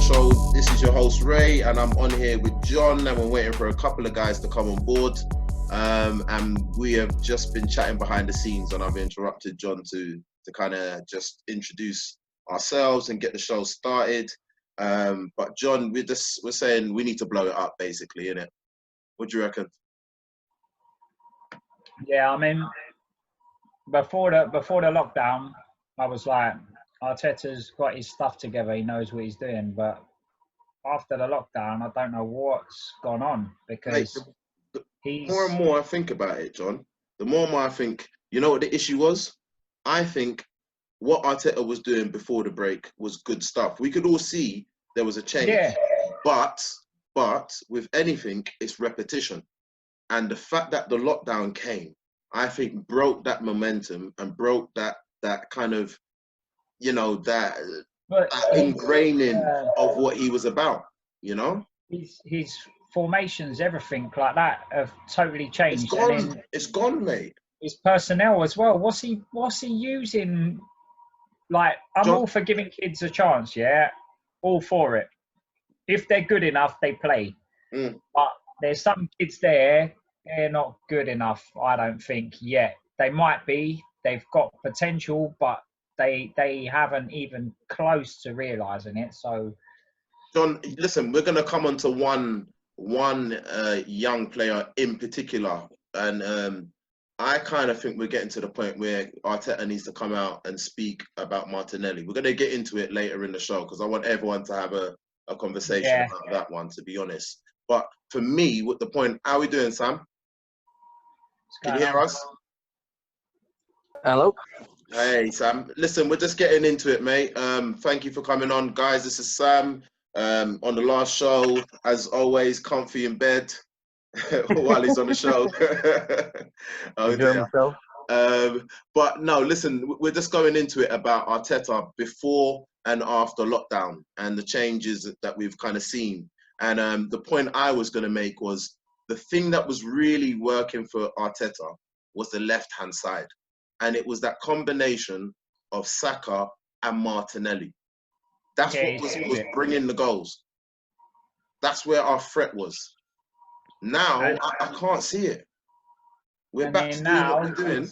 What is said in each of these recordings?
show. This is your host Ray, and I'm on here with John, and we're waiting for a couple of guys to come on board. And we have just been chatting behind the scenes, and I've interrupted John to kind of just introduce ourselves and get the show started. But John, we're saying we need to blow it up, basically, innit? What do you reckon? Yeah, I mean, before the lockdown, I was like, Arteta's got his stuff together. He knows what he's doing. But after the lockdown, I don't know what's gone on because the more and more I think about it, John, the more and more I think, you know what the issue was? I think what Arteta was doing before the break was good stuff. We could all see there was a change. Yeah. But with anything, it's repetition. And the fact that the lockdown came, I think broke that momentum and broke that kind of, you know, that ingraining of what he was about, you know? His formations, everything like that have totally changed. It's gone, mate. His personnel as well. What's he using? Like, I'm all for giving kids a chance, yeah? All for it. If they're good enough, they play. But there's some kids there, they're not good enough, I don't think, yet. They might be. They've got potential, but they haven't even close to realising it. So, John, listen, we're going to come on to one young player in particular. And I kind of think we're getting to the point where Arteta needs to come out and speak about Martinelli. We're going to get into it later in the show because I want everyone to have a conversation about that one, to be honest. But for me, what the point, how are we doing, Sam? Can you hear us? Hello. Hey, Sam. Listen, we're just getting into it, mate. Thank you for coming on. Guys, this is Sam. On the last show, as always, comfy in bed while he's on the show. Oh, dear. But no, listen, we're just going into it about Arteta before and after lockdown and the changes that we've kind of seen. And the point I was going to make was the thing that was really working for Arteta was the left-hand side. And it was that combination of Saka and Martinelli. That's what was bringing the goals. That's where our threat was. Now, I can't see it. We're back to doing what we're doing.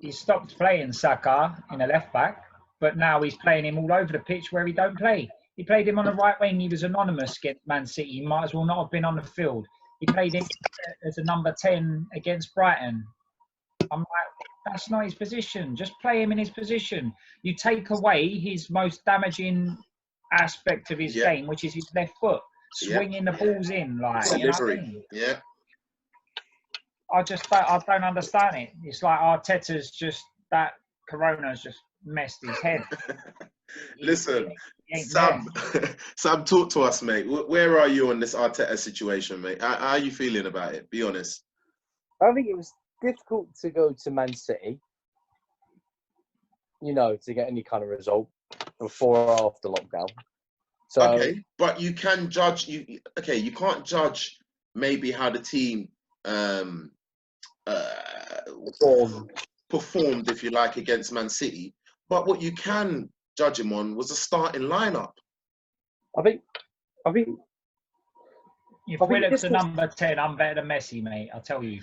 He stopped playing Saka in a left-back, but now he's playing him all over the pitch where he don't play. He played him on the right wing. He was anonymous against Man City. He might as well not have been on the field. He played him as a number 10 against Brighton. I'm like, that's not his position. Just play him in his position. You take away his most damaging aspect of his game, which is his left foot, swinging the balls in. Like, you know what I mean? Yeah. I don't understand it. It's like Arteta's just, that Corona's just messed his head. Listen, Sam, talk to us, mate. Where are you on this Arteta situation, mate? How are you feeling about it? Be honest. I think it was difficult to go to Man City, you know, to get any kind of result before or after lockdown. So, okay, but you can judge. You can't judge maybe how the team performed, if you like, against Man City. But what you can judge him on was the starting lineup. I think. If Willock's a number 10, I'm better than Messi, mate. I'll tell you.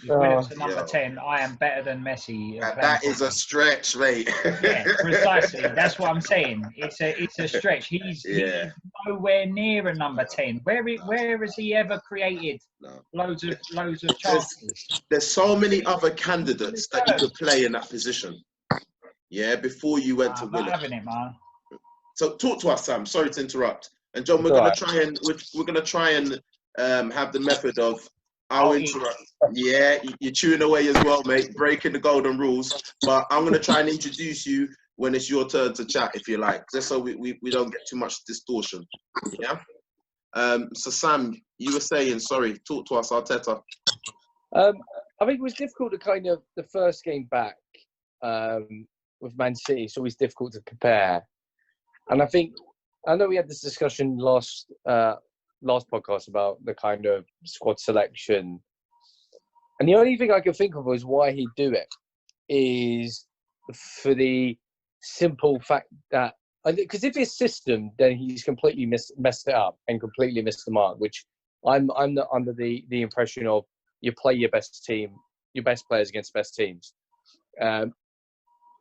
If Willock's a number 10, I am better than Messi. That is a stretch, mate. Yeah, precisely. That's what I'm saying. It's a stretch. He's nowhere near a number 10. Where has he ever created loads of chances? There's so many other candidates that you could play in that position. Yeah, before you went to Willock. I'm having it, man. So talk to us, Sam. Sorry to interrupt. And John, we're gonna try and have the method of our interrupt. Yeah, you're chewing away as well, mate, breaking the golden rules. But I'm gonna try and introduce you when it's your turn to chat, if you like, just so we don't get too much distortion. Yeah. So Sam, you were saying, sorry, talk to us, Arteta. I think it was difficult to kind of the first game back with Man City. It's always difficult to compare, and I know we had this discussion last podcast about the kind of squad selection, and the only thing I can think of was why he'd do it is for the simple fact that Because if his system, then he's completely messed it up and completely missed the mark. Which I'm not under the impression of you play your best team, your best players against best teams.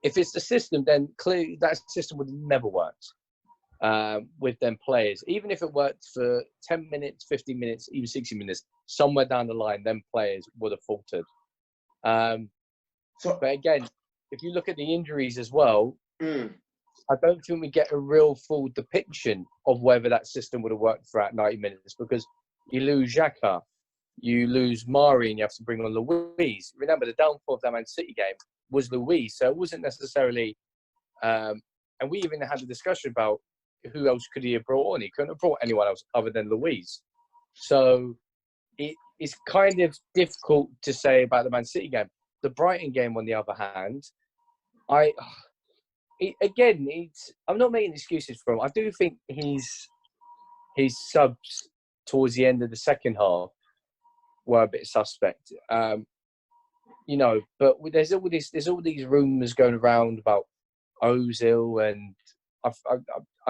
If it's the system, then clearly that system would never work with them players. Even if it worked for 10 minutes, 15 minutes, even 60 minutes, somewhere down the line, them players would have faltered. But again, if you look at the injuries as well, I don't think we get a real full depiction of whether that system would have worked throughout 90 minutes, because you lose Xhaka, you lose Mari, and you have to bring on Luiz. Remember, the downfall of that Man City game was Luiz, so it wasn't necessarily... and we even had a discussion about who else could he have brought on. He couldn't have brought anyone else other than Luiz. So it's kind of difficult to say about the Man City game. The Brighton game, on the other hand, I'm not making excuses for him. I do think his subs towards the end of the second half were a bit suspect. You know, but there's all these rumours going around about Ozil, and I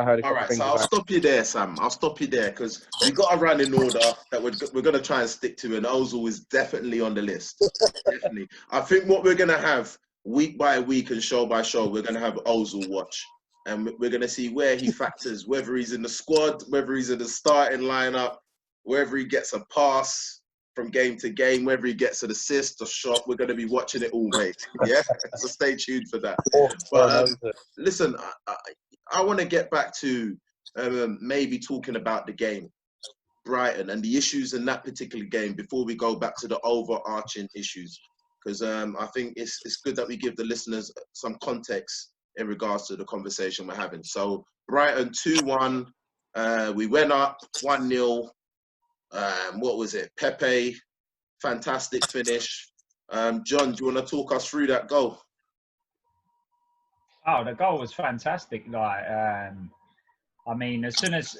heard a couple of things. All right, so I'll stop you there, Sam. I'll stop you there, because we got a running order that we're going to try and stick to, and Ozil is definitely on the list. Definitely. I think what we're going to have week by week and show by show, we're going to have Ozil watch, and we're going to see where he factors, whether he's in the squad, whether he's in the starting lineup, whether he gets a pass from game to game, whether he gets an assist or shot. We're going to be watching it all, mate. Yeah, so stay tuned for that. But listen, I want to get back to maybe talking about the game, Brighton, and the issues in that particular game before we go back to the overarching issues, because I think it's good that we give the listeners some context in regards to the conversation we're having. So Brighton 2-1, we went up 1-0. What was it? Pepe, fantastic finish. John, do you want to talk us through that goal? Oh, the goal was fantastic. Like, I mean, as soon as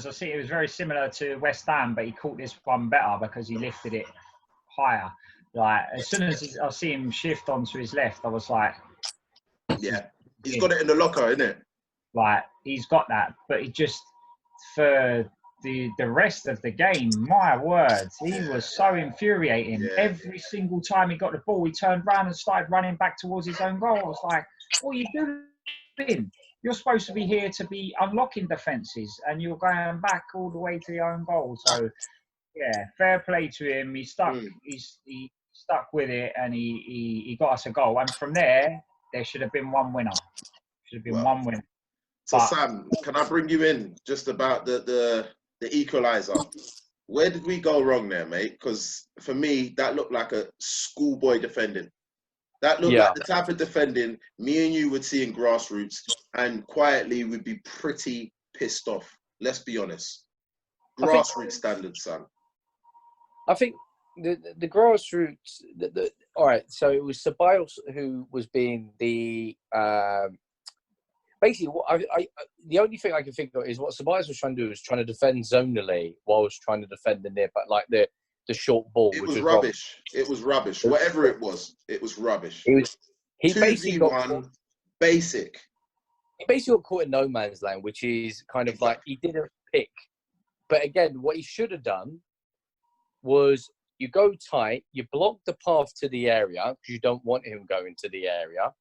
I see it, was very similar to West Ham, but he caught this one better because he lifted it higher. Like, as soon as I see him shift onto his left, I was like, yeah, he's got it in the locker, isn't it? Like, he's got that, but he just, for the rest of the game, my words, he was so infuriating. Every single time he got the ball, he turned around and started running back towards his own goal. I was like, what are you doing? You're supposed to be here to be unlocking defences, and you're going back all the way to your own goal. So, yeah, fair play to him. He stuck. He stuck with it, and he got us a goal. And from there should have been one winner. Should have been one winner. So, Sam, can I bring you in just about the equaliser? Where did we go wrong there, mate? Because for me, that looked like a schoolboy defending. That looked like the type of defending me and you would see in grassroots, and quietly we'd be pretty pissed off. Let's be honest. Grassroots standards, Sam. I think the grassroots. All right, so it was Ceballos who was being the. Basically, the only thing I can think of is what Ceballos was trying to do was trying to defend zonally while was trying to defend the near, but like the short ball. It was rubbish. It was rubbish. Whatever it was rubbish. He basically got caught, basic. He basically got caught in no man's land, which is kind of like he didn't pick. But again, what he should have done was you go tight, you block the path to the area because you don't want him going to the area.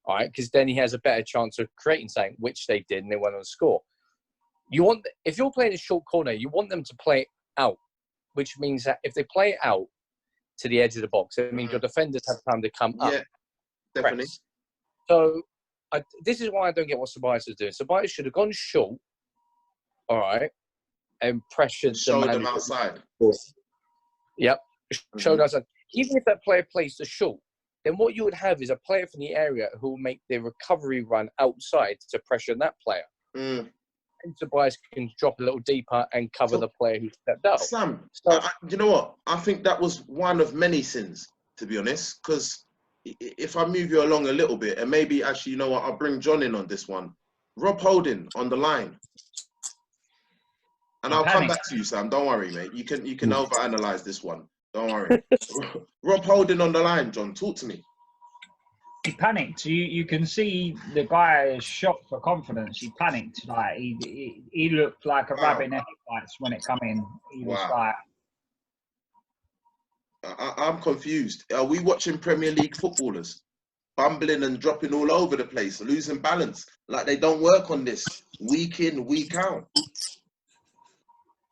All right, because then he has a better chance of creating something, which they did, and they went on to score. If you're playing a short corner, you want them to play out, which means that if they play it out to the edge of the box, it means your defenders have time to come up. Yeah, definitely. Press. So this is why I don't get what Ceballos is doing. Ceballos should have gone short, all right, and pressured Show them outside. Yep, showed outside. Even if that player plays the short, then what you would have is a player from the area who will make the recovery run outside to pressure that player. And Ceballos can drop a little deeper and cover the player who stepped out. Sam, you know what? I think that was one of many sins, to be honest, because if I move you along a little bit, and maybe actually, you know what, I'll bring John in on this one. Rob Holding on the line. And I'll come back to you, Sam. Don't worry, mate. You can overanalyze this one. Don't worry. Rob Holding on the line, John. Talk to me. He panicked. You can see the guy is shot for confidence. He panicked. Like he looked like a rabbit in the headlights when it come in. He was like, I'm confused. Are we watching Premier League footballers bumbling and dropping all over the place, losing balance? Like they don't work on this week in, week out.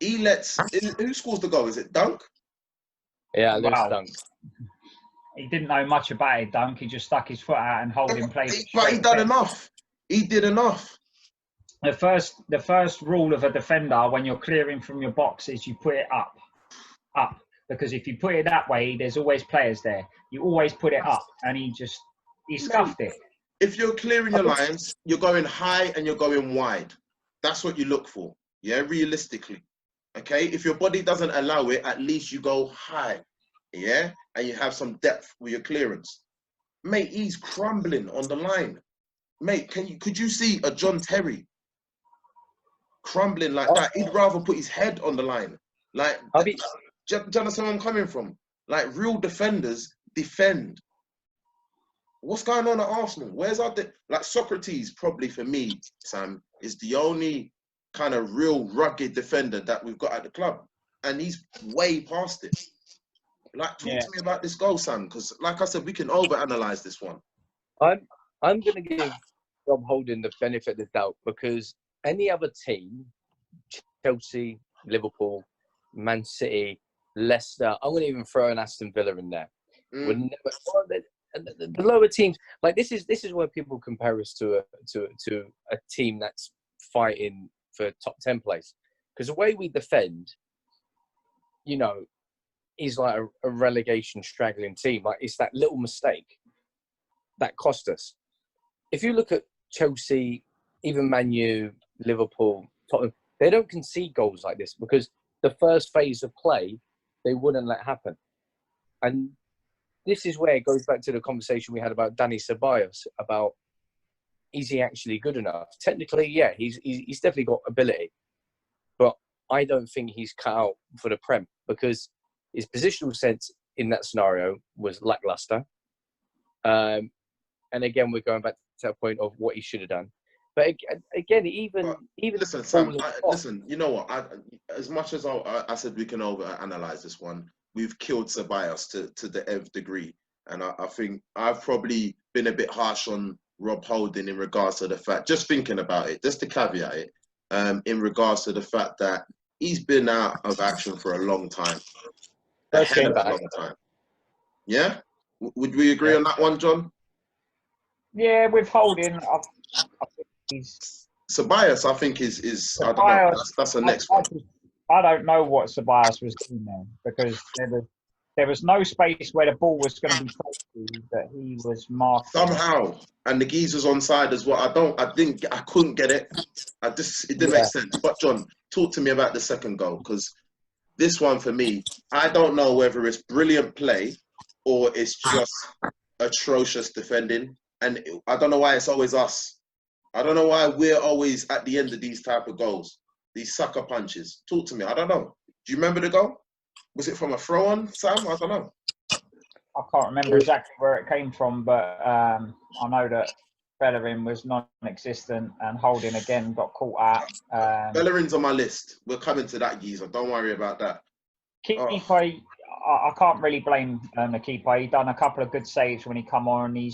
Who scores the goal? Is it Dunk? Yeah, Lewis Dunk. He didn't know much about it, Dunk. He just stuck his foot out and Holding played. But he done enough. He did enough. The first rule of a defender when you're clearing from your box is you put it up. Because if you put it that way, there's always players there. You always put it up, and he scuffed it. If you're clearing your lines, you're going high and you're going wide. That's what you look for. Yeah, realistically. Okay, if your body doesn't allow it, at least you go high. Yeah, and you have some depth with your clearance. Mate, he's crumbling on the line. Mate, could you see a John Terry crumbling like that? He'd rather put his head on the line. Like, do you understand where I'm coming from? Like, real defenders defend. What's going on at Arsenal? Where's our like Socrates? Probably for me, Sam, is the only kind of real rugged defender that we've got at the club, and he's way past it. Like, talk to me about this goal, Sam, because like I said, we can overanalyze this one. I'm going to give Rob Holding the benefit of the doubt, because any other team, Chelsea, Liverpool, Man City, Leicester, I'm going to even throw an Aston Villa in there. Would never, the lower teams, like this is where people compare us to a team that's fighting for top 10 place, because the way we defend, you know, is like a relegation straggling team. Like, it's that little mistake that cost us. If you look at Chelsea, even Man U, Liverpool, Tottenham, they don't concede goals like this because the first phase of play they wouldn't let happen. And this is where it goes back to the conversation we had about Danny Ceballos, about is he actually good enough? Technically, yeah, he's definitely got ability, but I don't think he's cut out for the Prem, because his positional sense in that scenario was lackluster. And again, we're going back to that point of what he should have done. But again, even listen, Sam. Listen, you know what? As much as I said we can overanalyze this one, we've killed Ceballos to the nth degree, and I think I've probably been a bit harsh on Rob Holding in regards to the fact, just thinking about it, just to caveat it, in regards to the fact that he's been out of action for a long time. A hell of a long time. Yeah? Would we agree on that one, John? Yeah, with Holding, I think he's... Ceballos, I think, is I don't know, that's the next one. I don't know what Ceballos was doing there, because there was no space where the ball was going to be played to that he was marking. Somehow, and the geezer's onside as well. I couldn't get it. It didn't make sense. But John, talk to me about the second goal, because this one for me, I don't know whether it's brilliant play or it's just atrocious defending. And I don't know why it's always us. I don't know why we're always at the end of these type of goals, these sucker punches. Talk to me. I don't know. Do you remember the goal? Was it from a throw-on, Sam? I don't know. I can't remember exactly where it came from, but I know that Bellerin was non-existent and Holding again got caught out. Bellerin's on my list. We're coming to that, geezer. Don't worry about that. Keeper, I can't really blame the keeper. He done a couple of good saves when he come on. He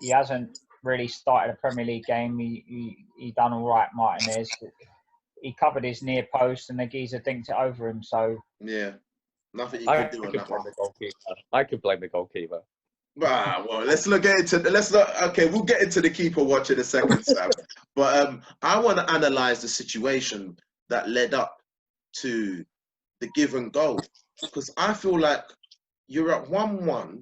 hasn't really started a Premier League game. He done all right, Martinez. He covered his near post and the geezer dinked it over him. So yeah, nothing you can do on that one. I could blame the goalkeeper. Well, okay, we'll get into the keeper watch in a second, Sam. But I want to analyze the situation that led up to the given goal, because I feel like you're at 1-1.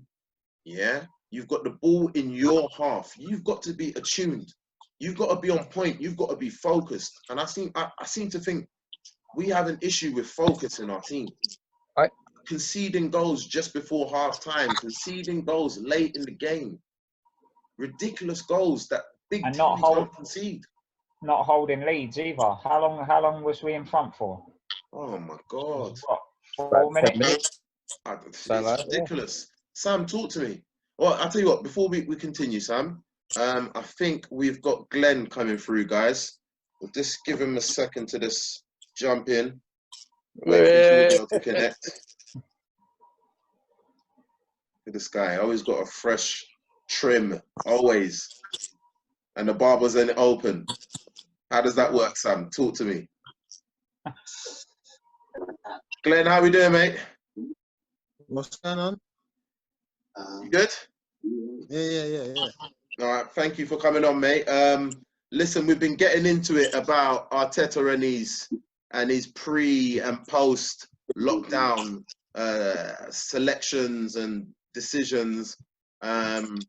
Yeah, you've got the ball in your half. You've got to be attuned. You've got to be on point. You've got to be focused. And I seem to think we have an issue with focus in our team. Conceding goals just before half time, conceding goals late in the game. Ridiculous goals that big teams don't concede. Not holding leads either. How long was we in front for? Oh my God. What, 4 minutes? It's ridiculous. Sam, talk to me. Well, I'll tell you what, before we continue, Sam, I think we've got Glenn coming through, guys. We'll just give him a second to just jump in. Wait for his audio to connect. Look at this guy, always got a fresh trim, always. And the barber's in open. How does that work, Sam? Talk to me. Glenn, how we doing, mate? What's going on? You good? Yeah. All right, thank you for coming on, mate. Listen, we've been getting into it about Arteta and his pre and post lockdown selections and decisions, and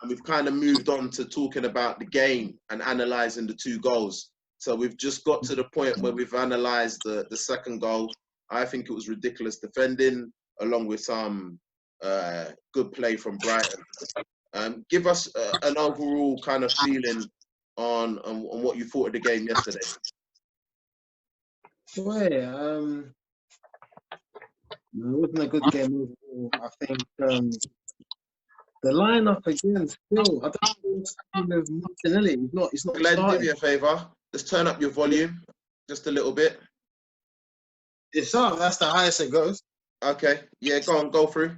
we've kind of moved on to talking about the game and analysing the 2 goals. So we've just got to the point where we've analysed the second goal. I think it was ridiculous defending, along with some good play from Brighton. Give us an overall kind of feeling on what you thought of the game yesterday. Well, it wasn't a good game overall. I think the lineup again still. I don't know what's happening with Martinelli. He's not Glenn, do starting. me a favour. Just turn up your volume just a little bit. It's up. That's the highest it goes. Okay. Yeah, go through.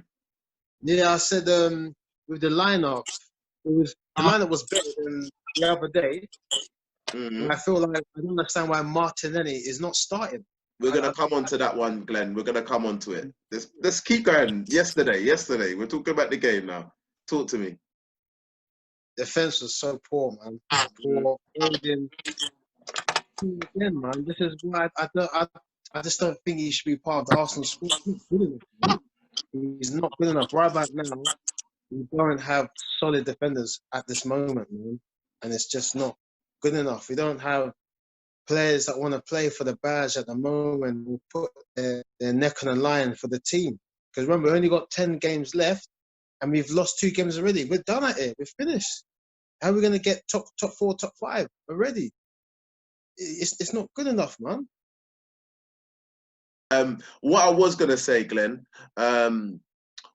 Yeah, I said with the lineup, the lineup was better than the other day. Mm-hmm. I feel like I don't understand why Martinelli is not starting. We're going to come on to that one, Glenn. We're going to come on to it. Let's keep going. Yesterday. We're talking about the game now. Talk to me. Defense was so poor, man. Poor. Again, man. This is why I just don't think he should be part of the Arsenal squad. He's not good enough. Right about now, we don't have solid defenders at this moment, man. And it's just not good enough. We don't have players that want to play for the badge at the moment who put their neck on the line for the team. Because remember, we only got 10 games left and we've lost 2 games already. We're done at it. We're finished. How are we going to get top 4, top 5 already? It's not good enough, man. What I was going to say, Glenn,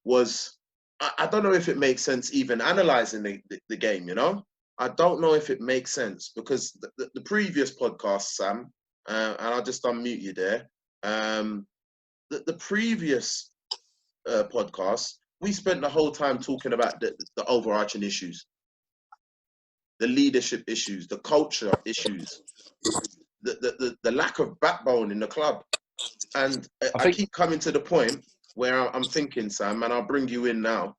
was I don't know if it makes sense even analysing the game, you know? I don't know if it makes sense because the previous podcast, Sam, and I'll just unmute you there. The previous podcast, we spent the whole time talking about the overarching issues, the leadership issues, the culture issues, the lack of backbone in the club. And I keep coming to the point where I'm thinking, Sam, and I'll bring you in now.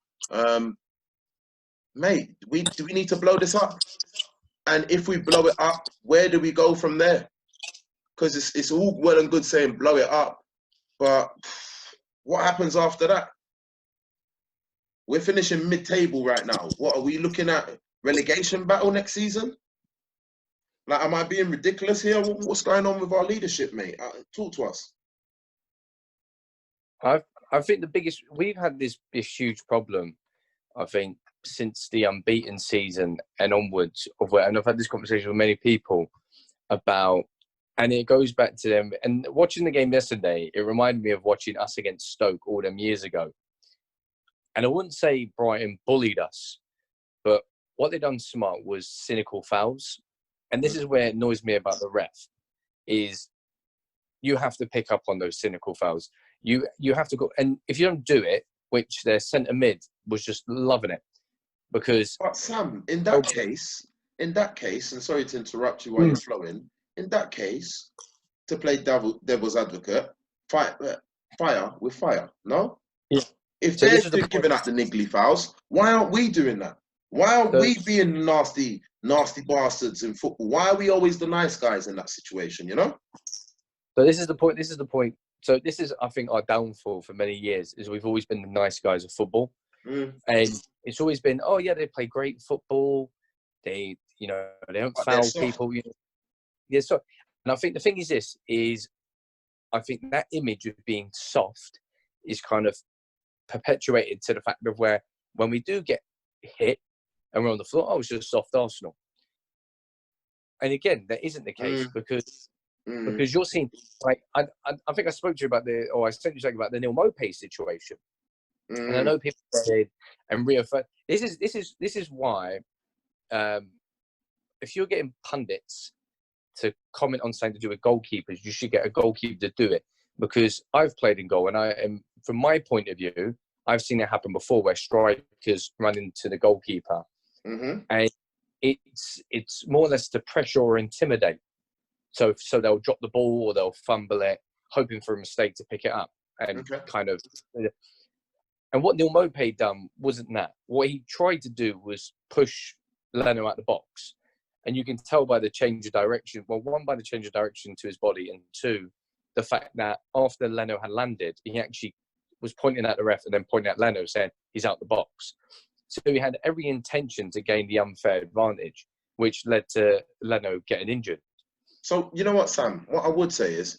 Mate, do we need to blow this up? And if we blow it up, where do we go from there? Because it's all well and good saying blow it up, but what happens after that? We're finishing mid-table right now. What are we looking at? Relegation battle next season? Like, am I being ridiculous here? What's going on with our leadership, mate? Talk to us. I think we've had this huge problem, I think, since the unbeaten season and onwards, and I've had this conversation with many people about, and it goes back to them. And watching the game yesterday, it reminded me of watching us against Stoke all them years ago. And I wouldn't say Brighton bullied us, but what they done smart was cynical fouls. And this is where it annoys me about the ref, is you have to pick up on those cynical fouls. You have to go, and if you don't do it, which their centre mid was just loving it, because. But Sam, in that case, and sorry to interrupt you while you're flowing. In that case, to play devil's advocate, fire with fire. No. Yeah. If they're giving out the niggly fouls, why aren't we doing that? Why aren't we being nasty bastards in football? Why are we always the nice guys in that situation? You know. So this is the point. So this is, I think, our downfall for many years, is we've always been the nice guys of football. And it's always been, oh yeah, they play great football. They don't foul people. Yeah, so, and I think the thing is I think that image of being soft is kind of perpetuated to the fact of where when we do get hit and we're on the floor, oh, it's just soft Arsenal. And again, that isn't the case because you're seeing, like, I think I spoke to you about I sent you something about the Neil Maupay situation. And I know people say, and reaffirm. This is why, if you're getting pundits to comment on something to do with goalkeepers, you should get a goalkeeper to do it. Because I've played in goal, and from my point of view, I've seen it happen before where strikers run into the goalkeeper, and it's more or less to pressure or intimidate. So they'll drop the ball or they'll fumble it, hoping for a mistake to pick it up and kind of. And what Neil Maupay done wasn't that. What he tried to do was push Leno out the box, and you can tell by the change of direction. Well, one, by the change of direction to his body, and two, the fact that after Leno had landed, he actually was pointing at the ref and then pointing at Leno, saying he's out the box. So he had every intention to gain the unfair advantage, which led to Leno getting injured. So, you know what, Sam? What I would say is,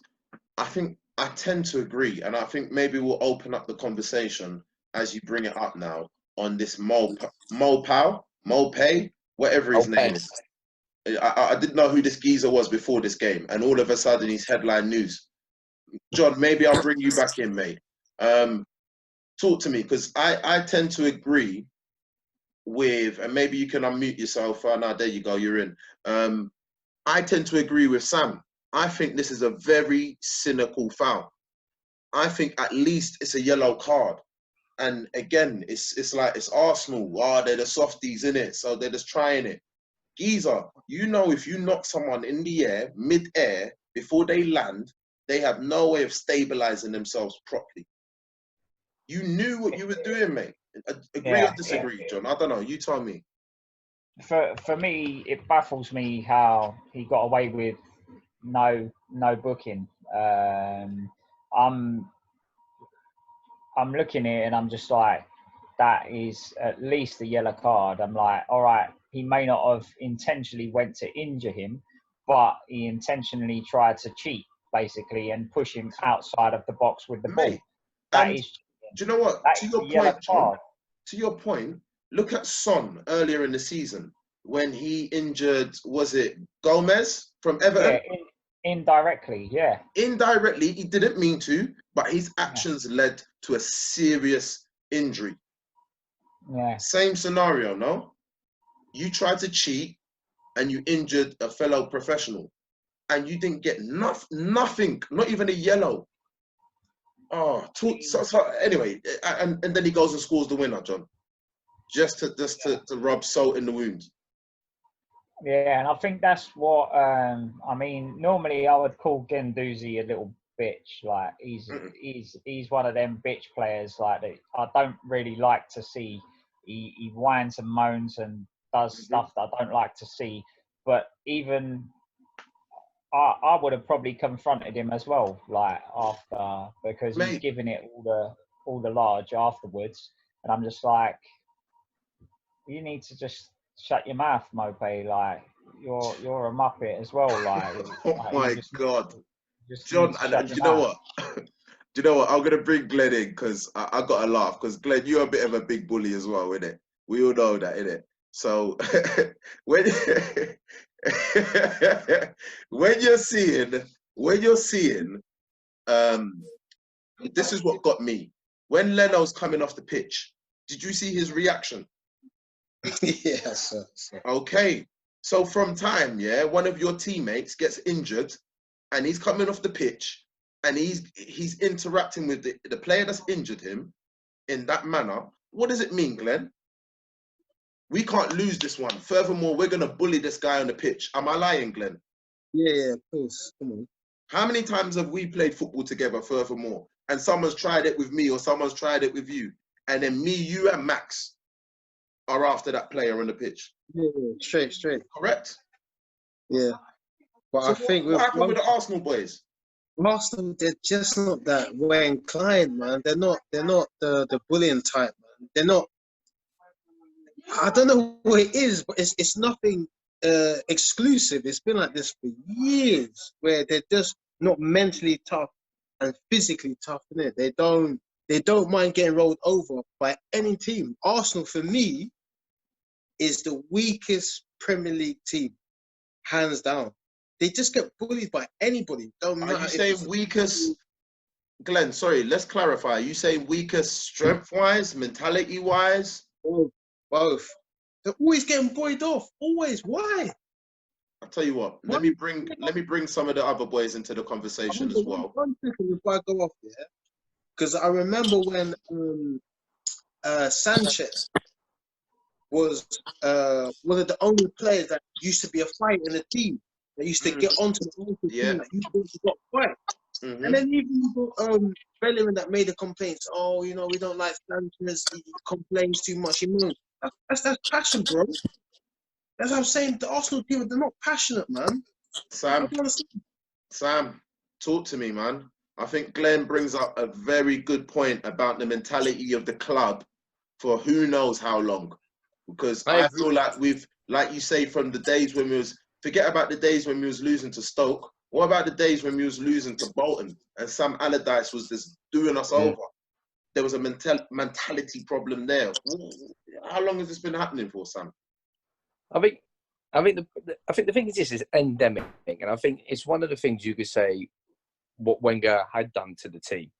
I think I tend to agree, and I think maybe we'll open up the conversation as you bring it up now on this Maupay, whatever his name is. I didn't know who this geezer was before this game, and all of a sudden he's headline news. John, maybe I'll bring you back in, mate. Talk to me, because I tend to agree with, and maybe you can unmute yourself. Now, there you go, you're in. I tend to agree with Sam. I think this is a very cynical foul. I think at least it's a yellow card. And again, it's like, it's Arsenal. Oh, they're the softies, innit? So they're just trying it. Geezer, you know, if you knock someone in the air, mid-air, before they land, they have no way of stabilizing themselves properly. You knew what you were doing, mate. Agree or disagree, John? I don't know. You tell me. For me, it baffles me how he got away with no booking. I'm looking at it and I'm just like, that is at least a yellow card. I'm like, all right, he may not have intentionally went to injure him, but he intentionally tried to cheat, basically, and push him outside of the box with the ball. That is. Do you know what? To your point, John, to your point, look at Son earlier in the season when he injured, was it Gomez from Everton? Yeah, indirectly, yeah. Indirectly, he didn't mean to, but his actions led to a serious injury. Yeah. Same scenario, no? You tried to cheat and you injured a fellow professional and you didn't get nothing, not even a yellow. Oh, so anyway, and then he goes and scores the winner, John. Just to rub salt in the wound. Yeah, and I think that's what I mean. Normally, I would call Guendouzi a little bitch. Like he's one of them bitch players. Like that I don't really like to see. He whines and moans and does stuff that I don't like to see. But even I would have probably confronted him as well, like after, because he's giving it all the large afterwards, and I'm just like, you need to just shut your mouth, Maupay. Like you're a muppet as well. Like, my God, John. And do you know what? Do you know what? I'm gonna bring Glenn in because I got to laugh because Glenn, you're a bit of a big bully as well, innit? We all know that, innit? So when you're seeing, this is what got me. When Leno's coming off the pitch, did you see his reaction? Yes. Okay. So from time, one of your teammates gets injured and he's coming off the pitch and he's interacting with the player that's injured him in that manner. What does it mean, Glenn? We can't lose this one. Furthermore, we're going to bully this guy on the pitch. Am I lying, Glenn? Yeah, of course. Come on. How many times have we played football together, furthermore, and someone's tried it with me or someone's tried it with you, and then me, you, and Max are after that player on the pitch? Yeah, straight. Correct? Yeah. But So I think what happened with the Arsenal boys? Arsenal, they're just not that way inclined, man. They're not the bullying type, man. They're not. I don't know what it is, but it's nothing exclusive. It's been like this for years, where they're just not mentally tough and physically tough, innit? They don't mind getting rolled over by any team. Arsenal, for me, is the weakest Premier League team, hands down. They just get bullied by anybody. Don't matter. Are you saying weakest Glenn, sorry, let's clarify. Are you saying weaker strength-wise, mentality-wise? Both. They're always getting buoyed off. Always. Why? I'll tell you what. Let me bring some of the other boys into the conversation as well. One second before I go off, yeah? Because I remember when Sanchez was one of the only players that used to be a fight in the team. That used to get onto the local team that you thought you got fight. And then even Bellerin that made the complaints. Oh, you know, we don't like Sanchez. He complains too much. He moans. That's passion, bro. That's what I'm saying. The Arsenal team, they're not passionate, man. Sam, talk to me, man. I think Glenn brings up a very good point about the mentality of the club for who knows how long. Because I feel like we've, like you say, from the days when forget about the days when we was losing to Stoke. What about the days when we was losing to Bolton and Sam Allardyce was just doing us over? There was a mentality problem there. How long has this been happening for, Sam? I think the thing is this is endemic, and I think it's one of the things you could say what Wenger had done to the team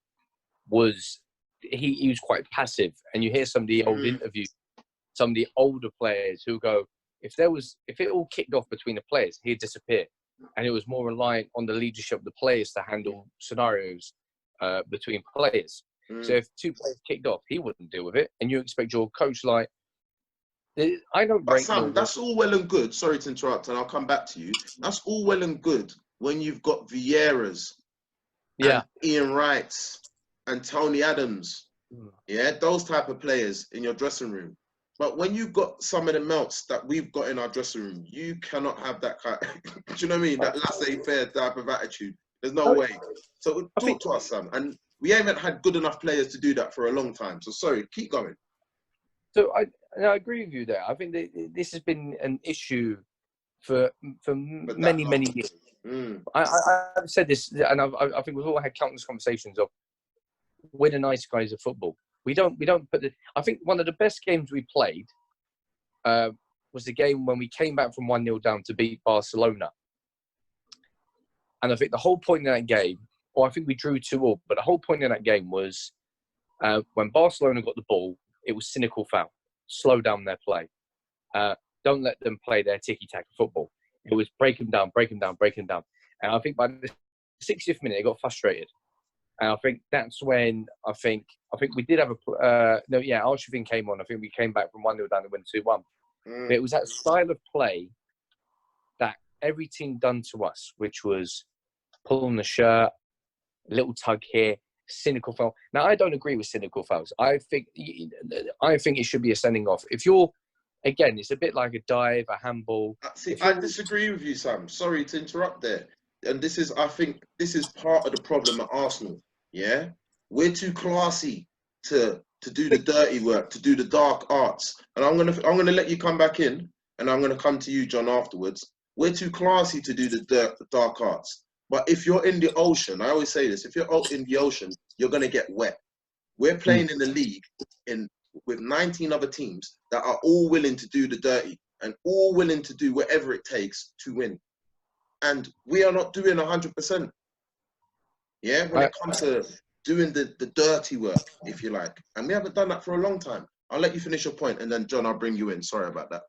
was he was quite passive. And you hear some of the old interviews, some of the older players who go, if it all kicked off between the players, he'd disappear. And it was more reliant on the leadership of the players to handle scenarios between players. So if two players kicked off, he wouldn't deal with it. And you expect your coach I don't But Sam, that's all well and good. Sorry to interrupt, and I'll come back to you. That's all well and good when you've got Vieiras, and Ian Wrights, and Tony Adams, those type of players in your dressing room. But when you've got some of the melts that we've got in our dressing room, you cannot have that kind. Do you know what I mean? That laissez-faire type of attitude. There's no way. So talk to us, Sam. And we haven't had good enough players to do that for a long time. So sorry, keep going. So I agree with you there. I think that this has been an issue for many years. I've said this, and I think we've all had countless conversations of we're the nice guys of football. We don't put the. I think one of the best games we played was the game when we came back from 1-0 down to beat Barcelona. And I think the whole point of that game, or I think we drew 2-2, but the whole point of that game was when Barcelona got the ball, it was cynical foul. Slow down their play. Don't let them play their tiki-taka football. It was break them down. And I think by the 60th minute, they got frustrated. And I think that's when I think we did have Arshafin came on. I think we came back from 1-0 down to win 2-1. But it was that style of play that every team done to us, which was pull on the shirt, little tug here, cynical foul. Now, I don't agree with cynical fouls. I think it should be a sending off. If you're, again, it's a bit like a dive, a handball. See, I disagree with you, Sam. Sorry to interrupt there. And I think this is part of the problem at Arsenal. Yeah, we're too classy to do the dirty work, to do the dark arts. And I'm gonna let you come back in, and I'm gonna come to you, John, afterwards. We're too classy to do the dark arts. But if you're in the ocean, I always say this: if you're out in the ocean, you're gonna get wet. We're playing in the league with 19 other teams that are all willing to do the dirty and all willing to do whatever it takes to win. And we are not doing 100%. Yeah, when it comes to doing the dirty work, if you like. And we haven't done that for a long time. I'll let you finish your point, and then, John, I'll bring you in. Sorry about that.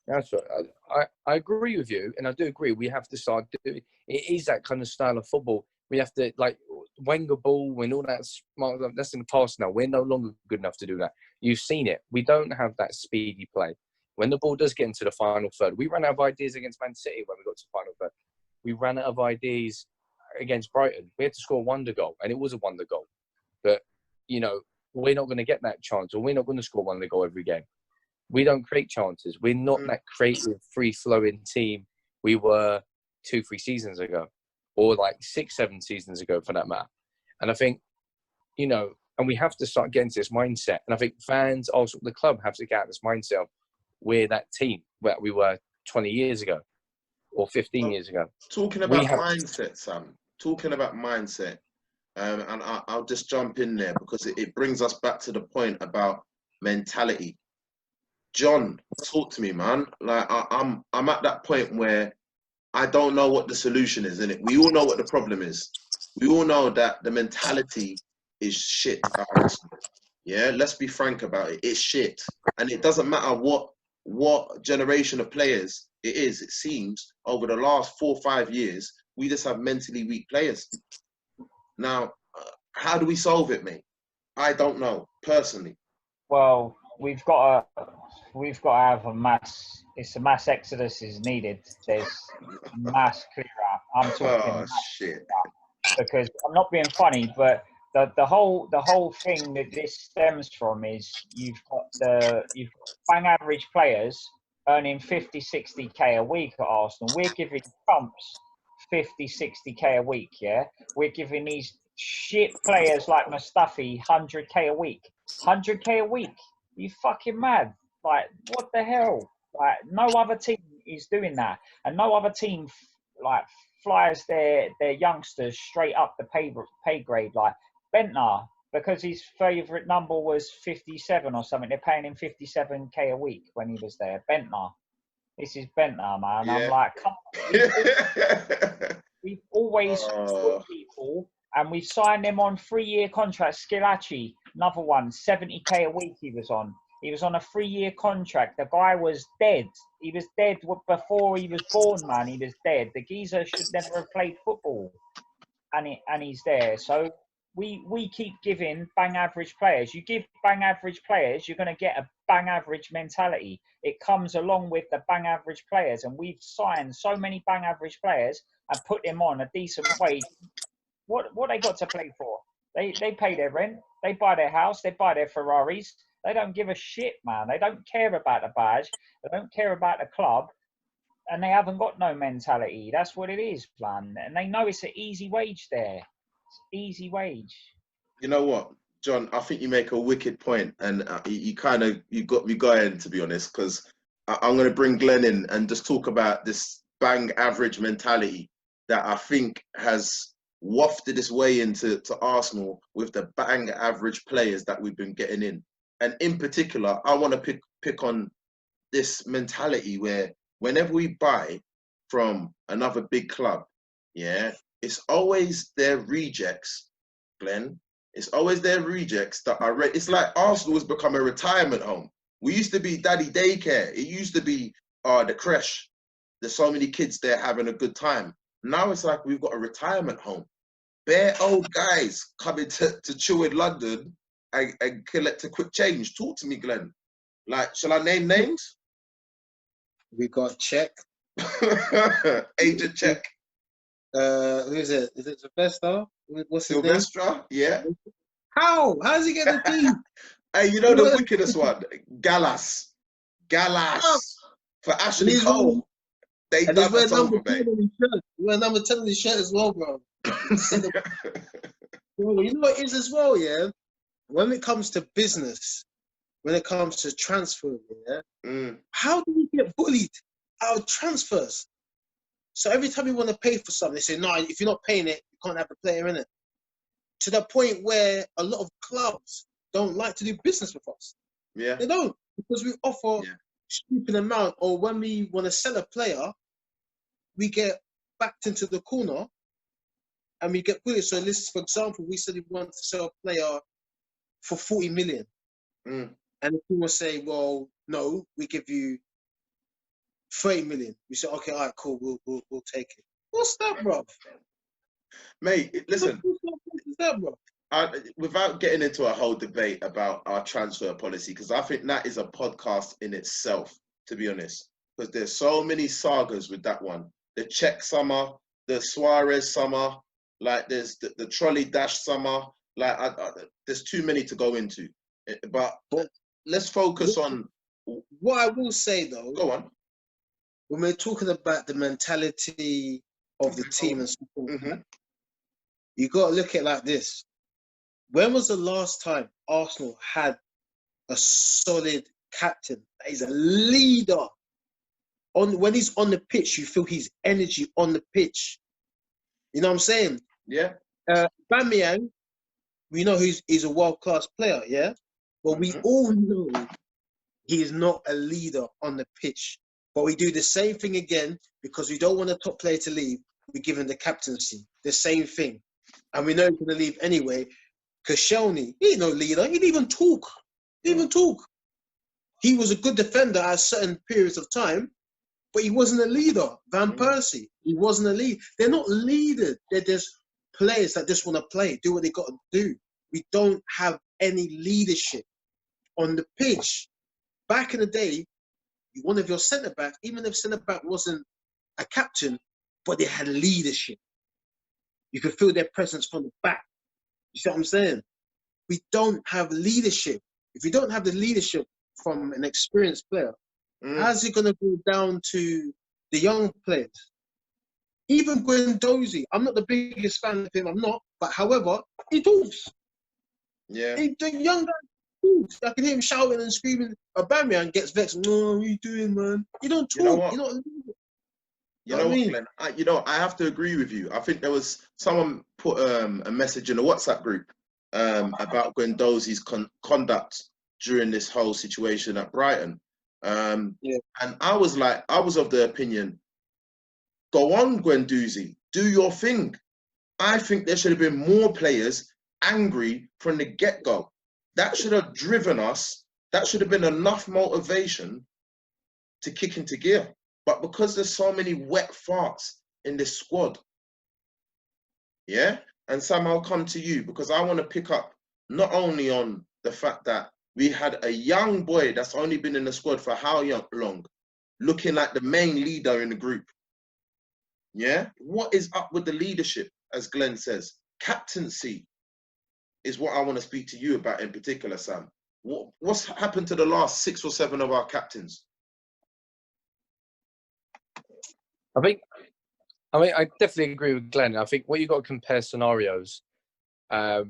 That's right. I agree with you, and I do agree. We have to start doing it. Is that kind of style of football. We have to, like, Wenger ball, when all that smart, that's in the past now. We're no longer good enough to do that. You've seen it. We don't have that speedy play. When the ball does get into the final third, we ran out of ideas against Man City when we got to the final third. We ran out of ideas against Brighton. We had to score a wonder goal, and it was a wonder goal. But, you know, we're not going to get that chance, or we're not going to score one goal every game. We don't create chances. We're not that creative, free-flowing team we were 2-3 seasons ago, or like 6-7 seasons ago for that matter. And I think, you know, and we have to start getting to this mindset. And I think fans, also the club, have to get out of this mindset of we're that team that we were 20 years ago or 15 years ago. Talking about mindset, Sam. Talking about mindset. And I'll just jump in there because it brings us back to the point about mentality. John, talk to me, man. Like I'm at that point where I don't know what the solution is, innit? We all know what the problem is. we all know that the mentality is shit at Arsenal. Yeah, let's be frank about it. It's shit, and it doesn't matter what generation of players it is. It seems over the last 4 or 5 years, we just have mentally weak players. Now, how do we solve it, mate? I don't know personally. Well, we've got to have a mass. It's a mass exodus is needed. There's mass clear out. I'm talking Oh mass shit! because I'm not being funny, but the whole thing that this stems from is you've got bang average players earning 50, 60k a week at Arsenal. We're giving chumps 50, 60k a week. Yeah, we're giving these shit players like Mustafi 100k a week. 100k a week? You fucking mad? Like, what the hell? Like, no other team is doing that, and no other team like flies their youngsters straight up the pay grade. Like Bentner, because his favourite number was 57 or something, they're paying him 57k a week when he was there. Bentner. This is Bentner, man. Yeah. I'm like, come on. We've always Oh. people, and we've signed them on 3-year contracts. Skillaci, another one, 70k a week he was on. He was on a 3-year contract. The guy was dead. He was dead before he was born, man. He was dead. The geezer should never have played football, and he's there. So we keep giving bang average players. You give bang average players, you're going to get a bang average mentality. It comes along with the bang average players, and we've signed so many bang average players and put them on a decent wage. What they got to play for? They pay their rent. They buy their house. They buy their Ferraris. They don't give a shit, man. They don't care about the badge. They don't care about the club. And they haven't got no mentality. That's what it is, man. And they know it's an easy wage there. It's easy wage. You know what, John? I think you make a wicked point, and you got me going, to be honest, because I'm going to bring Glenn in and just talk about this bang average mentality that I think has wafted its way into Arsenal with the bang average players that we've been getting in. And in particular, I want to pick on this mentality where whenever we buy from another big club, yeah, it's always their rejects, Glenn. It's always their rejects that are it's like Arsenal has become a retirement home. We used to be daddy daycare. It used to be the creche. There's so many kids there having a good time. Now it's like we've got a retirement home. Bare old guys coming to chill in London and collect a quick change. Talk to me, Glenn. Like, shall I name names? We got Czech. Agent Czech. Who is it? Is it Sylvester? What's his name? Sylvester, yeah. How? How's he get the team? Hey, you know the wickedest one? Gallas. For Ashley Cole. They and done he's us wearing over, number 10 mate. on his shirt. He wears number 10 on his shirt as well, bro. Bro, you know what it is as well, yeah? When it comes to business, when it comes to transfer, yeah? How do we get bullied out of transfers? So every time you want to pay for something, they say, no, if you're not paying it, you can't have the player in it. To the point where a lot of clubs don't like to do business with us. Yeah. They don't, because we offer stupid amount, or when we want to sell a player, we get backed into the corner and we get bullied. So this, for example, we said we want to sell a player for 40 million. And the team will say, well, no, we give you 30 million. We say, okay, all right, cool, we'll take it. What's that, bro? Mate, listen. What's that, bro? Without getting into a whole debate about our transfer policy, because I think that is a podcast in itself, to be honest. Because there's so many sagas with that one. The Czech summer, the Suarez summer, like there's the trolley dash summer. Like there's too many to go into. But let's focus on. What I will say though. Go on. When we're talking about the mentality of the team and stuff like that, you got to look at it like this. When was the last time Arsenal had a solid captain that is a leader? When he's on the pitch, you feel his energy on the pitch. You know what I'm saying? Yeah. Aubameyang, we know he's a world-class player, yeah? But we all know he is not a leader on the pitch. But we do the same thing again because we don't want a top player to leave. We give him the captaincy. The same thing. and we know he's going to leave anyway. Koscielny, he ain't no leader. He didn't even talk. He was a good defender at certain periods of time, but he wasn't a leader. Van Persie, he wasn't a leader. They're not leaders. They're just players that just want to play, do what they got to do. We don't have any leadership on the pitch. Back in the day, one of your centre-backs, even if centre-back wasn't a captain, but they had leadership. You could feel their presence from the back. You see what I'm saying? We don't have leadership. If you don't have the leadership from an experienced player, how's it going to go down to the young players? Even Guendouzi, I'm not the biggest fan of him, I'm not. But however, he talks. Yeah. The young guy talks. I can hear him shouting and screaming. Aubameyang gets vexed. No, what are you doing, man? You don't talk. You know what? You're not. You know what, Glenn? I have to agree with you. I think there was someone put a message in a WhatsApp group about Guendouzi's conduct during this whole situation at Brighton. And I was of the opinion, go on, Guendouzi, do your thing. I think there should have been more players angry from the get-go. That should have driven us. That should have been enough motivation to kick into gear. But because there's so many wet farts in this squad, yeah? And Sam, I'll come to you because I want to pick up not only on the fact that we had a young boy that's only been in the squad for how long, looking like the main leader in the group. Yeah? What is up with the leadership, as Glenn says? Captaincy is what I want to speak to you about in particular, Sam. What's happened to the last 6 or 7 of our captains? I definitely agree with Glenn. I think what you've got to compare scenarios, the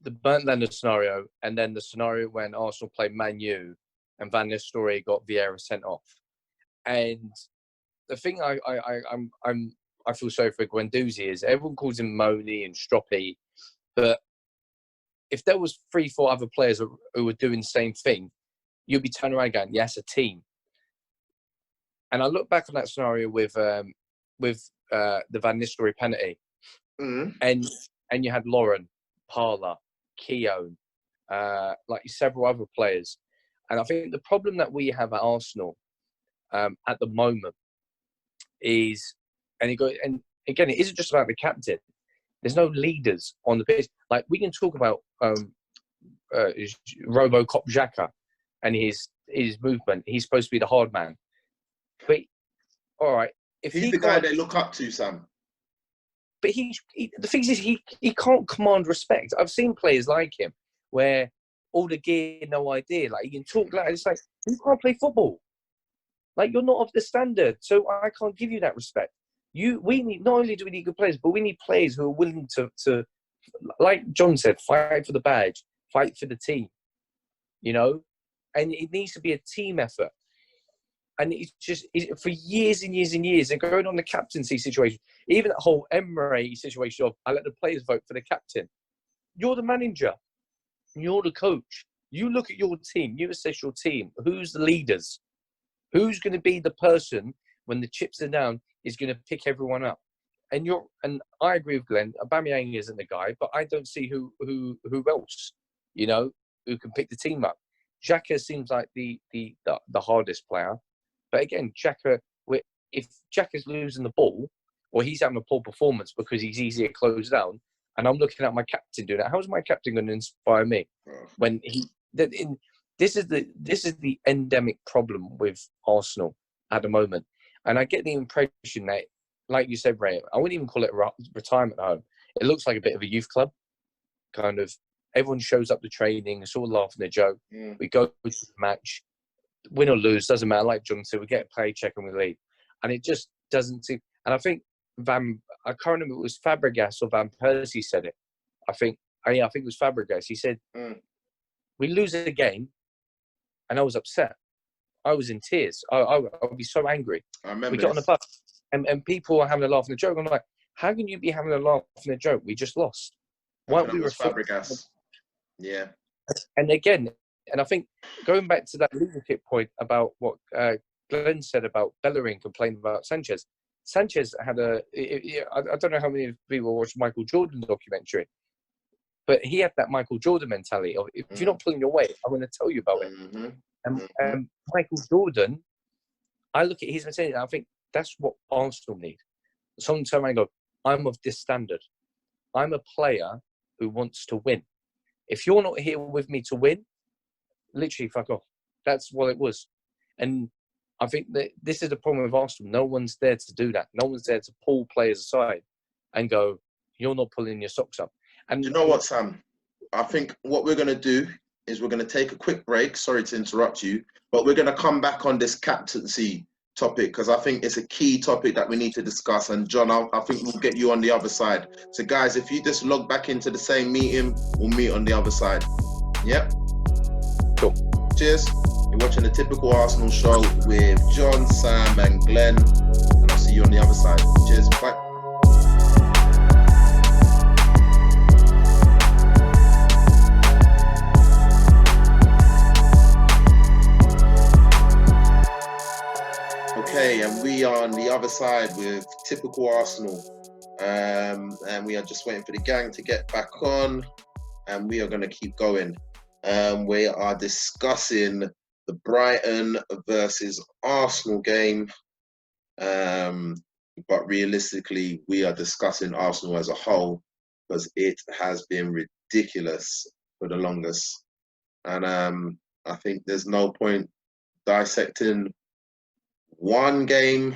Bernd Leno scenario, and then the scenario when Arsenal played Man U and Van Nistelrooy got Vieira sent off. And the thing I feel sorry for Guendouzi is everyone calls him moany and stroppy, but if there was 3-4 other players who were doing the same thing, you'd be turning around going, yes, a team. And I look back on that scenario with the Van Nistelrooy penalty, and you had Lauren, Parla, Keown, like several other players. And I think the problem that we have at Arsenal at the moment is, and again, it isn't just about the captain. There's no leaders on the pitch. Like we can talk about RoboCop Xhaka and his movement. He's supposed to be the hard man. But all right, if he's the guy they look up to, Sam. But the thing is, he can't command respect. I've seen players like him where all the gear, no idea. Like he can talk like it's like you can't play football. Like you're not of the standard, so I can't give you that respect. We need, not only do we need good players, but we need players who are willing to, like John said, fight for the badge, fight for the team. You know, and it needs to be a team effort. And it's just for years and years and years, and going on the captaincy situation, even that whole Emery situation of I let the players vote for the captain. You're the manager, you're the coach. You look at your team, you assess your team. Who's the leaders? Who's going to be the person when the chips are down is going to pick everyone up? And I agree with Glenn. Aubameyang isn't the guy, but I don't see who else, you know, who can pick the team up. Xhaka seems like the hardest player. But again, Xhaka, if Xhaka's losing the ball or he's having a poor performance because he's easier to close down, and I'm looking at my captain doing that, how's my captain going to inspire me? When this is the endemic problem with Arsenal at the moment, and I get the impression that, like you said, Ray, I wouldn't even call it a retirement home. It looks like a bit of a youth club, kind of. Everyone shows up to training, it's all laughing a joke. We go to the match. Win or lose, doesn't matter. Like John said, we get a paycheck and we leave. And it just doesn't seem... And I think I can't remember if it was Fabregas or Van Persie said it. I think it was Fabregas. He said, we lose a game, and I was upset. I was in tears. I would be so angry. I remember we get on the bus, and people are having a laugh and a joke. I'm like, how can you be having a laugh and a joke? We just lost. Why don't we Fabregas? Yeah. And again, and I think going back to that leadership point about what Glenn said about Bellerin complaining about Sanchez, Sanchez had I don't know how many people watched Michael Jordan documentary, but he had that Michael Jordan mentality of, if you're not pulling your weight, I'm going to tell you about it. And Michael Jordan, I look at his mentality and I think that's what Arsenal need. Someone turn around and go, I'm of this standard. I'm a player who wants to win. If you're not here with me to win, literally fuck off. That's what it was. And I think that this is the problem with Arsenal. No one's there to do that. No one's there to pull players aside and go, you're not pulling your socks up. And you know what, Sam? I think what we're going to do is we're going to take a quick break. Sorry to interrupt you, but we're going to come back on this captaincy topic because I think it's a key topic that we need to discuss. And John, I think we'll get you on the other side. So guys, if you just log back into the same meeting, we'll meet on the other side. Yep. Cool. Cheers. You're watching the Typical Arsenal show with John, Sam and Glenn. And I'll see you on the other side. Cheers. Bye. Okay, and we are on the other side with Typical Arsenal. And we are just waiting for the gang to get back on. And we are going to keep going. We are discussing the Brighton versus Arsenal game. But realistically, we are discussing Arsenal as a whole because it has been ridiculous for the longest. And I think there's no point dissecting one game.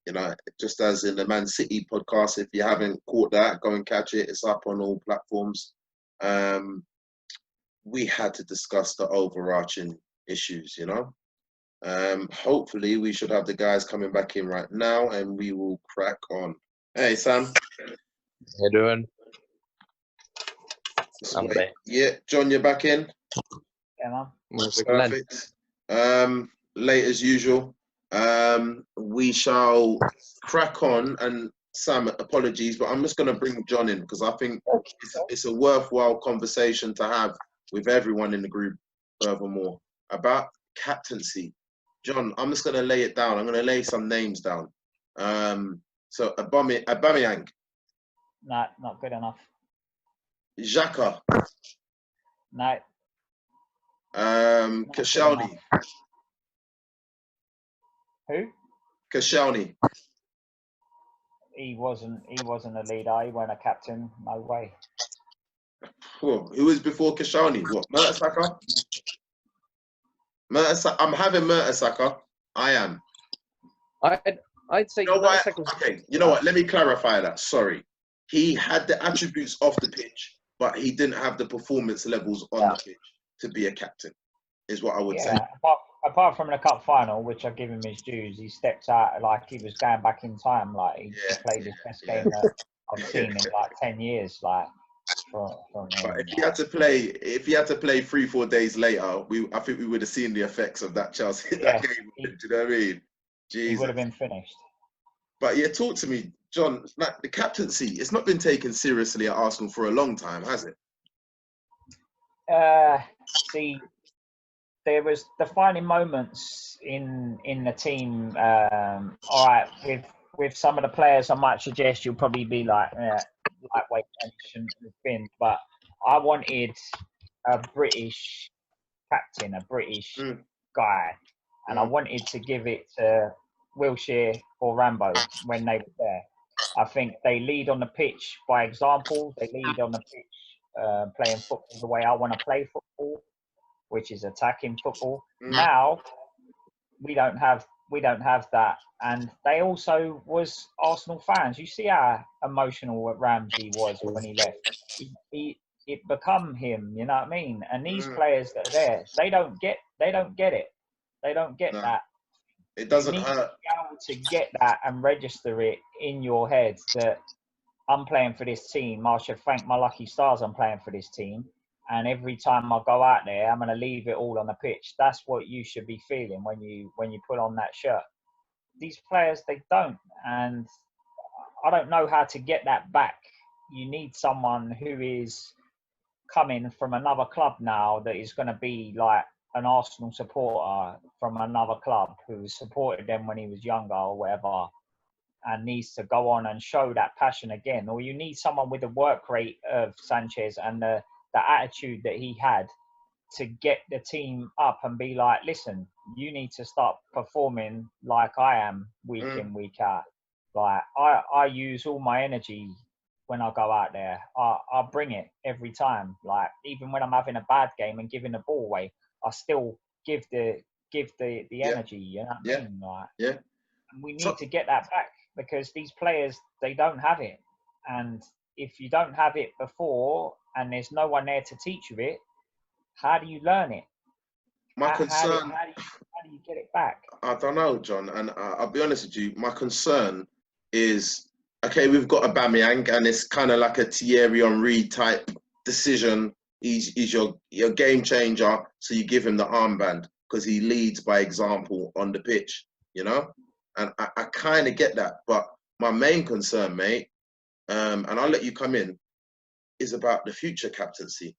You know, just as in the Man City podcast, if you haven't caught that, go and catch it. It's up on all platforms. We had to discuss the overarching issues, you know. Hopefully we should have the guys coming back in right now and we will crack on. Hey Sam. How you doing? I'm back. Yeah, John, you're back in. Yeah, man. Perfect. Late as usual. We shall crack on, and Sam, apologies, but I'm just going to bring John in because I think it's a worthwhile conversation to have with everyone in the group furthermore about captaincy. John, I'm just going to lay it down. I'm going to lay some names down. So Aubameyang. No, not good enough. Xhaka. No. Koscielny. Who? Koscielny. He wasn't a leader. He wasn't a captain. No way. Who was before Koscielny? What? Mertesacker? I'm having Mertesacker. I am. I'd say. You know what? Okay. You know what? Let me clarify that. Sorry. He had the attributes off the pitch, but he didn't have the performance levels on the pitch to be a captain. Is what I would say. Apart from the cup final, which I give him his dues, he stepped out like he was going back in time. Like he played his best game that I've seen in like 10 years. Like from him. But if he had to play 3-4 days later, I think we would have seen the effects of that Chelsea that game. Do you know what I mean? Jesus. He would have been finished. But yeah, talk to me, John. Like the captaincy, it's not been taken seriously at Arsenal for a long time, has it? See. There was defining moments in the team. All right, with some of the players, I might suggest you'll probably be like lightweight and shouldn't have been. But I wanted a British captain, a British guy, and I wanted to give it to Wilshere or Rambo when they were there. I think they lead on the pitch by example. They lead on the pitch, playing football the way I want to play football, which is attacking football. Now we don't have that, and they also was Arsenal fans. You see how emotional Ramsey was when he left. It become him, you know what I mean? And these players that are there, they don't get it. They don't get that. It doesn't you need hurt. to be able to get that and register it in your head that I'm playing for this team. I should thank my lucky stars I'm playing for this team. And every time I go out there, I'm going to leave it all on the pitch. That's what you should be feeling when you put on that shirt. These players, they don't. And I don't know how to get that back. You need someone who is coming from another club now that is going to be like an Arsenal supporter from another club who supported them when he was younger or whatever. and needs to go on and show that passion again, or you need someone with the work rate of Sanchez and the attitude that he had to get the team up and be like, listen, you need to start performing like I am week in, week out. Like I use all my energy when I go out there. I bring it every time. Like even when I'm having a bad game and giving the ball away, I still give the energy. You know what I mean? Like, and we need to get that back, because these players, they don't have it. And if you don't have it before and there's no one there to teach you it, how do you learn it? My concern... How do you get it back? I don't know, John, and I'll be honest with you. My concern is, okay, we've got Aubameyang, and it's kind of like a Thierry Henry type decision. He's your game changer, so you give him the armband because he leads by example on the pitch, you know? And I kind of get that, but my main concern, mate, and I'll let you come in, is about the future captaincy.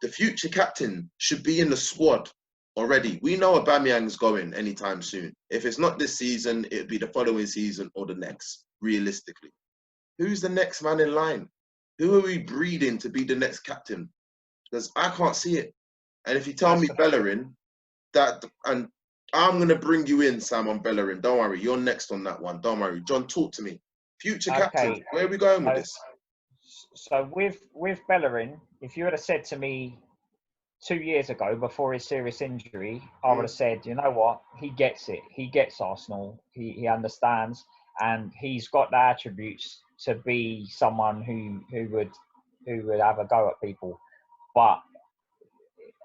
The future captain should be in the squad already. We know Aubameyang's going anytime soon. If it's not this season, it'll be the following season or the next, realistically. Who's the next man in line? Who are we breeding to be the next captain? Because I can't see it. And if you tell me Bellerin, and I'm going to bring you in, Sam, on Bellerin. Don't worry. You're next on that one. Don't worry. John, talk to me. Future captain. Where are we going with this? So with Bellerin, if you would have said to me 2 years ago, before his serious injury, I would have said, you know what, he gets it. He gets Arsenal. He understands, and he's got the attributes to be someone who would have a go at people. But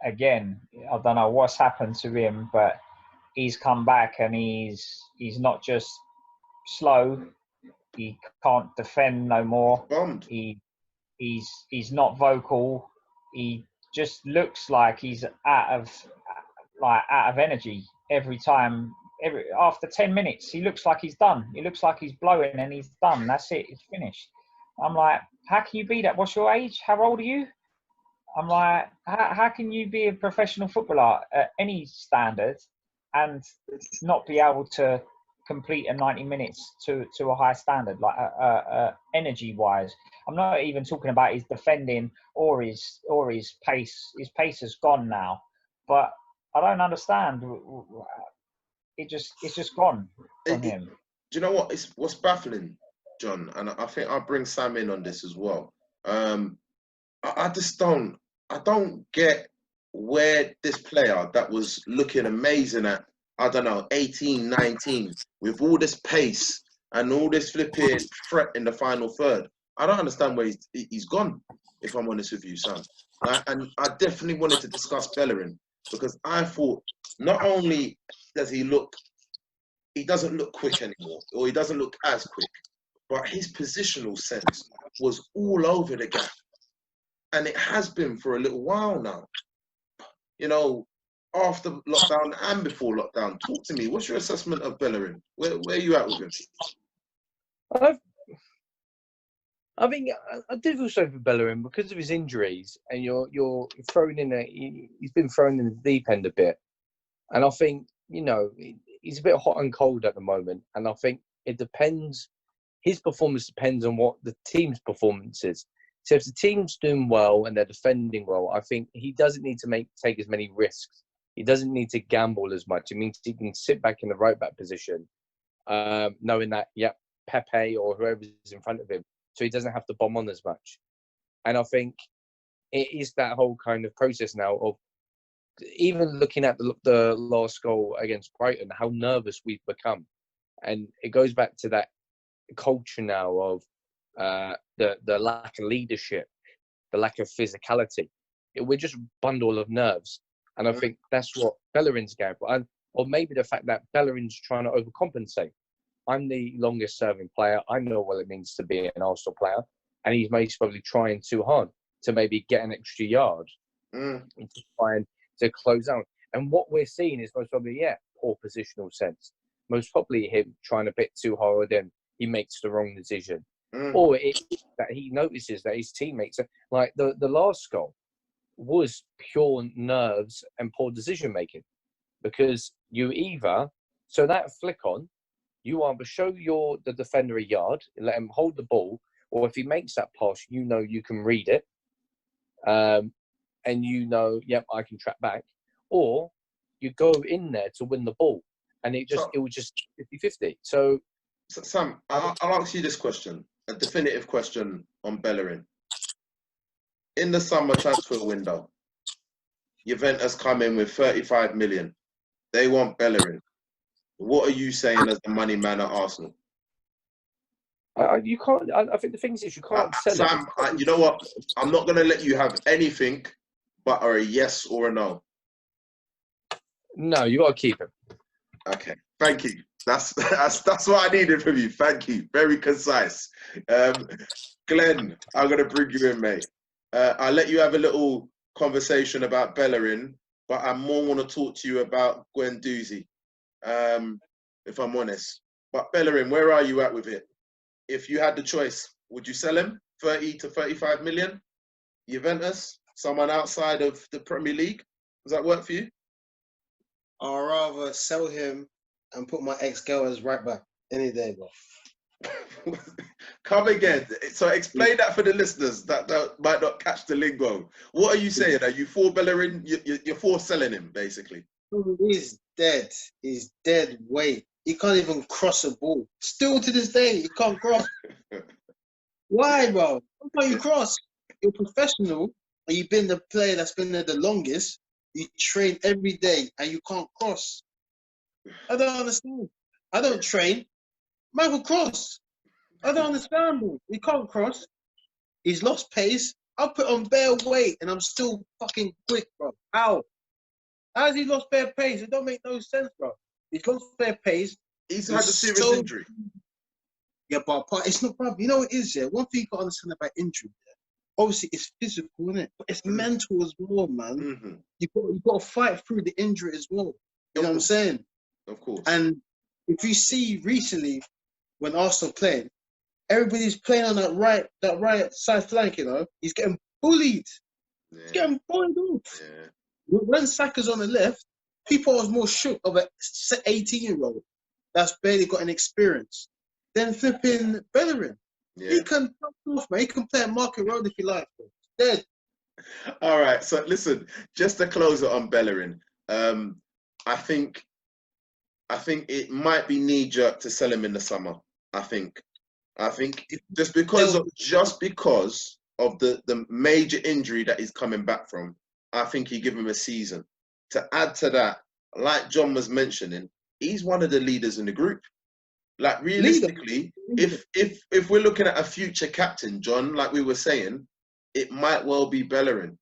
again, I don't know what's happened to him, but he's come back and he's not just slow. He can't defend no more. Bombed. He's not vocal. He just looks like he's out of energy every time. After 10 minutes, he looks like he's done. He looks like he's blowing and he's done. That's it. It's finished. I'm like, how can you be that? What's your age? How old are you? I'm like, how can you be a professional footballer at any standard and not be able to complete a 90 minutes to a high standard, like energy wise? I'm not even talking about his defending or his pace. His pace is gone now, but I don't understand. It's just gone from him. Do you know what? What's baffling, John, and I think I'll bring Sam in on this as well. I just don't get where this player that was looking amazing at, I don't know, 18, 19, with all this pace and all this flipping threat in the final third. I don't understand where he's gone, if I'm honest with you, Sam. And I definitely wanted to discuss Bellerin, because I thought not only does he doesn't look quick anymore, or he doesn't look as quick, but his positional sense was all over the gap. And it has been for a little while now. You know, after lockdown and before lockdown. Talk to me. What's your assessment of Bellerin? Where are you at with him? I think I do feel sorry for Bellerin because of his injuries, and you're thrown in he's been thrown in the deep end a bit. And I think, you know, he's a bit hot and cold at the moment. And I think it depends, his performance depends on what the team's performance is. So if the team's doing well and they're defending well, I think he doesn't need to take as many risks. He doesn't need to gamble as much. It means he can sit back in the right back position, knowing that, Pepe or whoever's in front of him, so he doesn't have to bomb on as much. And I think it is that whole kind of process now of even looking at the last goal against Brighton, how nervous we've become. And it goes back to that culture now of the lack of leadership, the lack of physicality. We're just a bundle of nerves. And I think that's what Bellerin's going for. Or maybe the fact that Bellerin's trying to overcompensate. I'm the longest serving player. I know what it means to be an Arsenal player. And he's most probably trying too hard to maybe get an extra yard and to try and to close out. And what we're seeing is most probably, poor positional sense. Most probably him trying a bit too hard and he makes the wrong decision. Or it's that he notices that his teammates, like the last goal, was pure nerves and poor decision making, because so that flick on, You either show the defender a yard and let him hold the ball, or if he makes that pass, you know you can read it, and you know, yep, I can track back, or you go in there to win the ball, and it was just 50-50. So Sam, I'll ask you this question, a definitive question on Bellerin. In the summer transfer window, Juventus come in with 35 million. They want Bellerin. What are you saying as the money man at Arsenal? You can't. I think the thing is you can't sell Sam, it. you know what? I'm not going to let you have anything but a yes or a no. No, you got to keep him. Okay, thank you. That's what I needed from you. Thank you. Very concise. Glenn, I'm going to bring you in, mate. I'll let you have a little conversation about Bellerin, but I more want to talk to you about Guendouzi, if I'm honest. But Bellerin, where are you at with it? If you had the choice, would you sell him 30 to 35 million? Juventus? Someone outside of the Premier League? Does that work for you? I'd rather sell him and put my ex-girl as right back any day, bro. Come again. So explain that for the listeners that might not catch the lingo. What are you saying? Are you for Bellerin? You're for selling him, basically. He's dead. He's dead weight. He can't even cross a ball. Still to this day, he can't cross. Why, bro? Why can't you cross? You're professional, and you've been the player that's been there the longest. You train every day, and you can't cross. I don't understand. I don't train. Michael Cross. I don't understand, bro. He can't cross. He's lost pace. I'll put on bare weight, and I'm still fucking quick, bro. How? How has he lost bare pace? It don't make no sense, bro. He's lost bare pace. He's had a serious injury. Yeah, but it's not, bro. You know what it is, yeah? One thing you got to understand about injury, yeah? Obviously, it's physical, isn't it? But it's mental as well, man. Mm-hmm. You've got to fight through the injury as well. You know what I'm saying? Of course. And if you see recently when Arsenal playing, everybody's playing on that right side flank, you know? He's getting bullied. Yeah. He's getting bullied off. Yeah. When Saka's on the left, people are more shook of an 18-year-old that's barely got an experience than flipping Bellerin. Yeah. He can fuck off, man. He can play at Market Road if he likes. Dead. All right. So listen, just to close it on Bellerin, I think it might be knee-jerk to sell him in the summer. I think just because of the major injury that he's coming back from, I think you give him a season. To add to that, like John was mentioning, he's one of the leaders in the group. Like realistically, if we're looking at a future captain, John, like we were saying, it might well be Bellerin.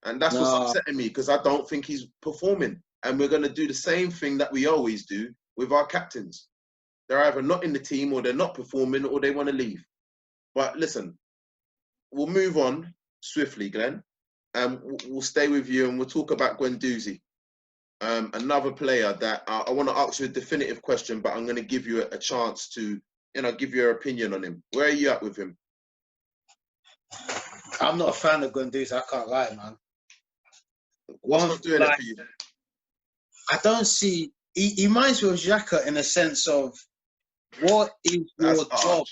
And that's what's upsetting me, because I don't think he's performing. And we're going to do the same thing that we always do with our captains. They're either not in the team, or they're not performing, or they want to leave. But listen, we'll move on swiftly, Glenn, and we'll stay with you, and we'll talk about Guendouzi, another player that I want to ask you a definitive question, but I'm going to give you a chance to, give your opinion on him. Where are you at with him? I'm not a fan of Guendouzi. I can't lie, man. What's not doing it for you? I don't see. He reminds me of Xhaka in a sense of what is your job.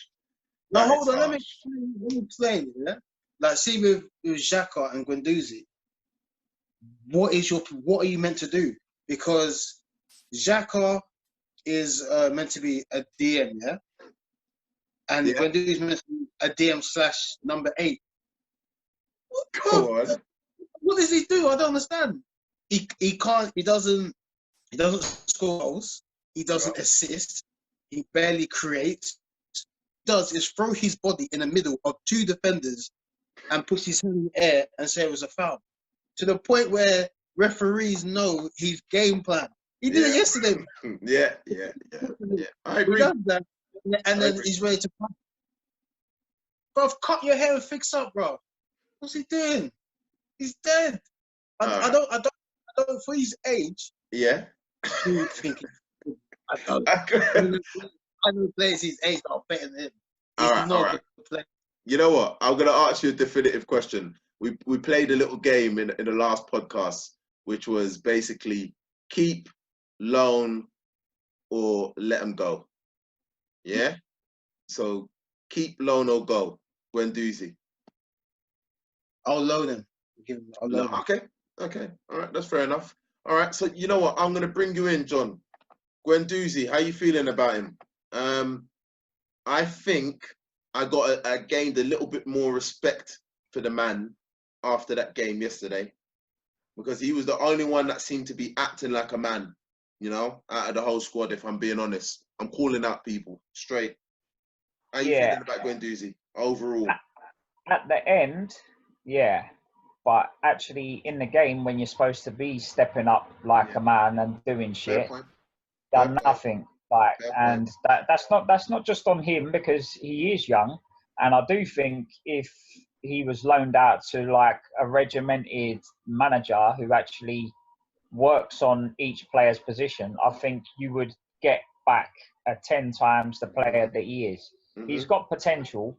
No, hold on. Let me explain. Yeah, like see with Xhaka and Guendouzi, what are you meant to do? Because Xhaka is meant to be a DM, yeah, and Guendouzi is meant to be a DM / number 8. Go on. What does he do? I don't understand. He can't. He doesn't score goals. He doesn't assist. He barely creates. Does is throw his body in the middle of 2 defenders and puts his hand in the air and say it was a foul. To the point where referees know his game plan. He did it yesterday. Yeah. I agree. He does that, and then he's ready to pass. Bro, cut your hair and fix up, bro. What's he doing? He's dead. I don't for his age. Yeah. I know players his age that are better than him. He's all right. You know what? I'm going to ask you a definitive question. We played a little game in the last podcast, which was basically keep, loan, or let him go. Yeah. So keep, loan or go, Guendouzi. I'll loan him. I'll loan him. Okay. Okay. All right. That's fair enough. All right. So you know what? I'm gonna bring you in, John. Guendouzi, how you feeling about him? I think I gained a little bit more respect for the man after that game yesterday, because he was the only one that seemed to be acting like a man, out of the whole squad, if I'm being honest. I'm calling out people straight. How you feeling about Guendouzi overall? At the end, yeah. But actually, in the game, when you're supposed to be stepping up like a man and doing shit, done nothing. And that's not just on him, because he is young. And I do think if he was loaned out to like a regimented manager who actually works on each player's position, I think you would get back 10 times the player that he is. He's got potential,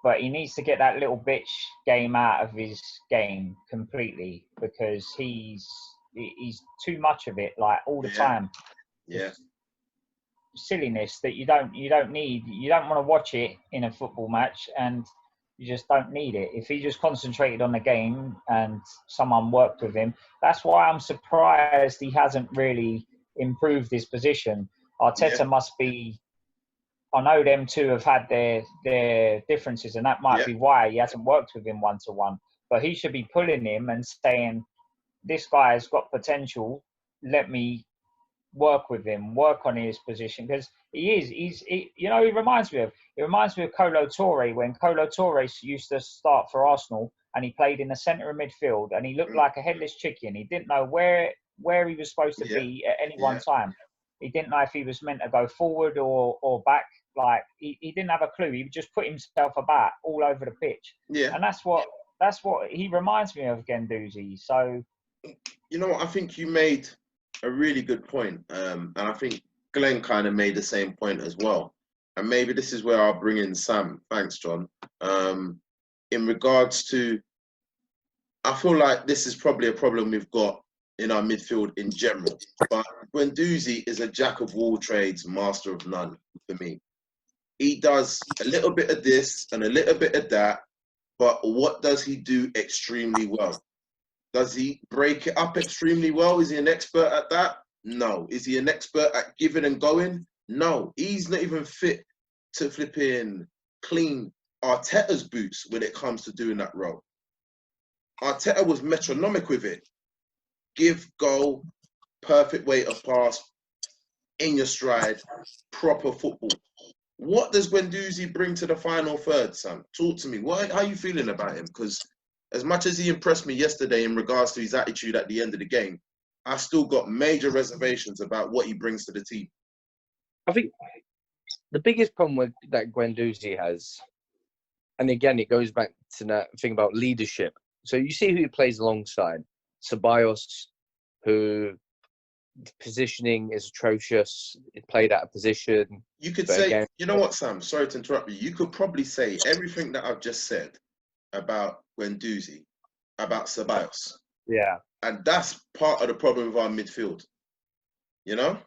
but he needs to get that little bitch game out of his game completely, because he's too much of it, like all the time. Yeah. Silliness that you don't need. You don't want to watch it in a football match, and you just don't need it. If he just concentrated on the game and someone worked with him, that's why I'm surprised he hasn't really improved his position. Arteta must be. I know them two have had their differences, and that might be why he hasn't worked with him one-to-one. But he should be pulling him and saying, this guy has got potential, let me work with him, work on his position, because he reminds me of Kolo Touré, when Kolo Touré used to start for Arsenal and he played in the centre of midfield and he looked like a headless chicken. He didn't know where he was supposed to be at any one time. He didn't know if he was meant to go forward or back. Like he didn't have a clue. He just put himself about all over the pitch. Yeah. And that's what he reminds me of, Guendouzi. So, you know what? I think you made a really good point. And I think Glenn kind of made the same point as well. And maybe this is where I'll bring in Sam. Thanks, John. In regards to, I feel like this is probably a problem we've got in our midfield in general. But Guendouzi is a jack of all trades, master of none for me. He does a little bit of this and a little bit of that, but what does he do extremely well? Does he break it up extremely well? Is he an expert at that? No. Is he an expert at giving and going? No. He's not even fit to flipping clean Arteta's boots when it comes to doing that role. Arteta was metronomic with it. Give, go, perfect weight of pass, in your stride, proper football. What does Guendouzi bring to the final third, Sam? Talk to me. How are you feeling about him? Because as much as he impressed me yesterday in regards to his attitude at the end of the game, I still got major reservations about what he brings to the team. I think the biggest problem that Guendouzi has, and again, it goes back to that thing about leadership. So you see who he plays alongside. Ceballos, who positioning is atrocious. It played out of position. You could say, again, you know what, Sam? Sorry to interrupt you. You could probably say everything that I've just said about Guendouzi, about Ceballos. Yeah. And that's part of the problem with our midfield. You know?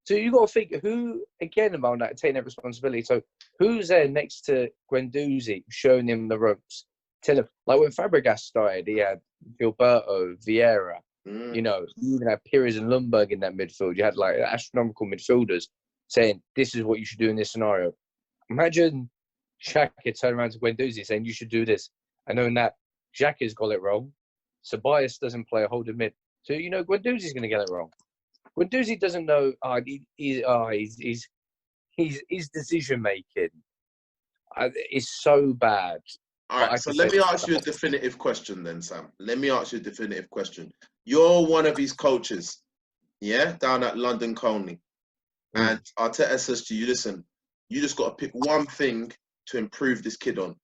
So you got to think who, again, about that, taking that responsibility. So who's there next to Guendouzi, showing him the ropes? Tell him, like when Fabregas started, he had Gilberto, Vieira. You know, you even had Pires and Lundberg in that midfield. You had like astronomical midfielders saying, this is what you should do in this scenario. Imagine Xhaka turning around to Guendouzi saying, you should do this. And knowing that Xhaka's got it wrong, Ceballos doesn't play a holding mid. So, you know, Guendouzi's going to get it wrong. Guendouzi doesn't know his decision making is so bad. All right, so let me ask you a definitive question then, Sam. Let me ask you a definitive question. You're one of his coaches, down at London Colney. And Arteta says to you, listen, you just got to pick one thing to improve this kid on.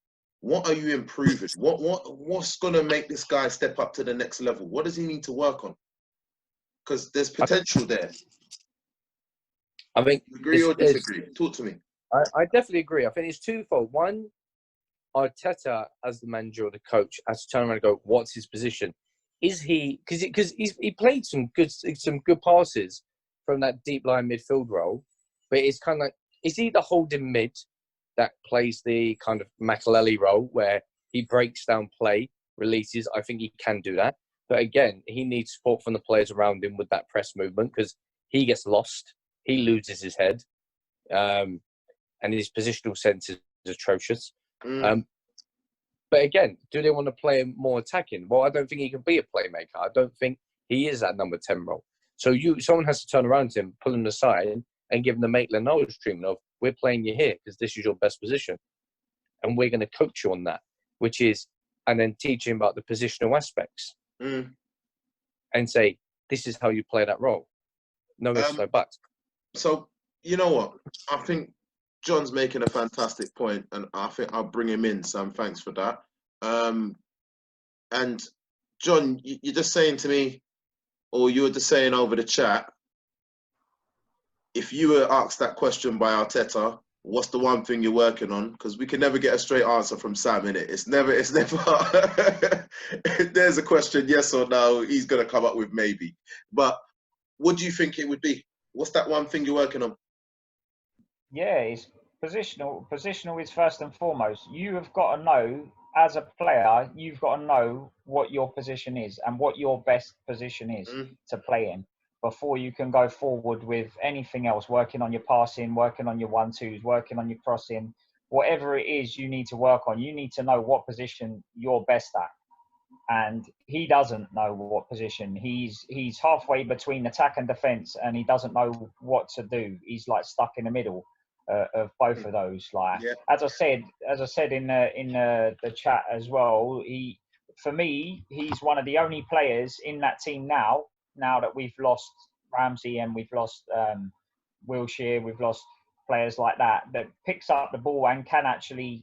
What are you improving? What's going to make this guy step up to the next level? What does he need to work on? Because there's potential there. I think. Agree or disagree? Talk to me. I definitely agree. I think it's twofold. One, Arteta as the manager or the coach has to turn around and go, what's his position? Is he, because he played some good passes from that deep line midfield role, but it's kind of like, is he the holding mid that plays the kind of Makelele role where he breaks down play, releases? I think he can do that. But again, he needs support from the players around him with that press movement because he gets lost. He loses his head. And his positional sense is atrocious. But again, do they want to play him more attacking? Well, I don't think he can be a playmaker. I don't think he is that number 10 role. So someone has to turn around to him, pull him aside, and give him the Maitland-Niles treatment of, we're playing you here because this is your best position. And we're going to coach you on that, and then teach him about the positional aspects. And say, this is how you play that role. No ifs, no buts. So, you know what? I think John's making a fantastic point, and I think I'll bring him in, Sam. Thanks for that. And John, you're just saying to me, or you were just saying over the chat, if you were asked that question by Arteta, what's the one thing you're working on? Because we can never get a straight answer from Sam, innit? It's never, there's a question, yes or no, he's going to come up with maybe. But what do you think it would be? What's that one thing you're working on? Yeah, it's positional. Positional is first and foremost. You have got to know, as a player, you've got to know what your position is and what your best position is to play in before you can go forward with anything else, working on your passing, working on your 1-2s, working on your crossing, whatever it is you need to work on. You need to know what position you're best at. And he doesn't know what position. He's halfway between attack and defence, and he doesn't know what to do. He's like stuck in the middle of both of those. Like as I said in the chat as well. For me, he's one of the only players in that team now that we've lost Ramsey and we've lost Wilshere, we've lost players like that picks up the ball and can actually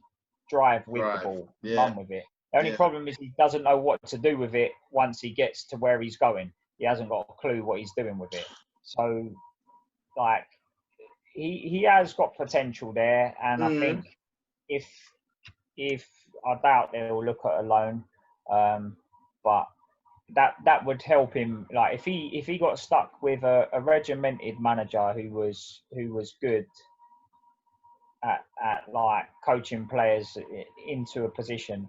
drive with the ball, run with it. The only problem is he doesn't know what to do with it once he gets to where he's going. He hasn't got a clue what he's doing with it. So, like, he has got potential there, and I think if I doubt they'll look at a loan, but that would help him. Like if he got stuck with a regimented manager who was good at like coaching players into a position,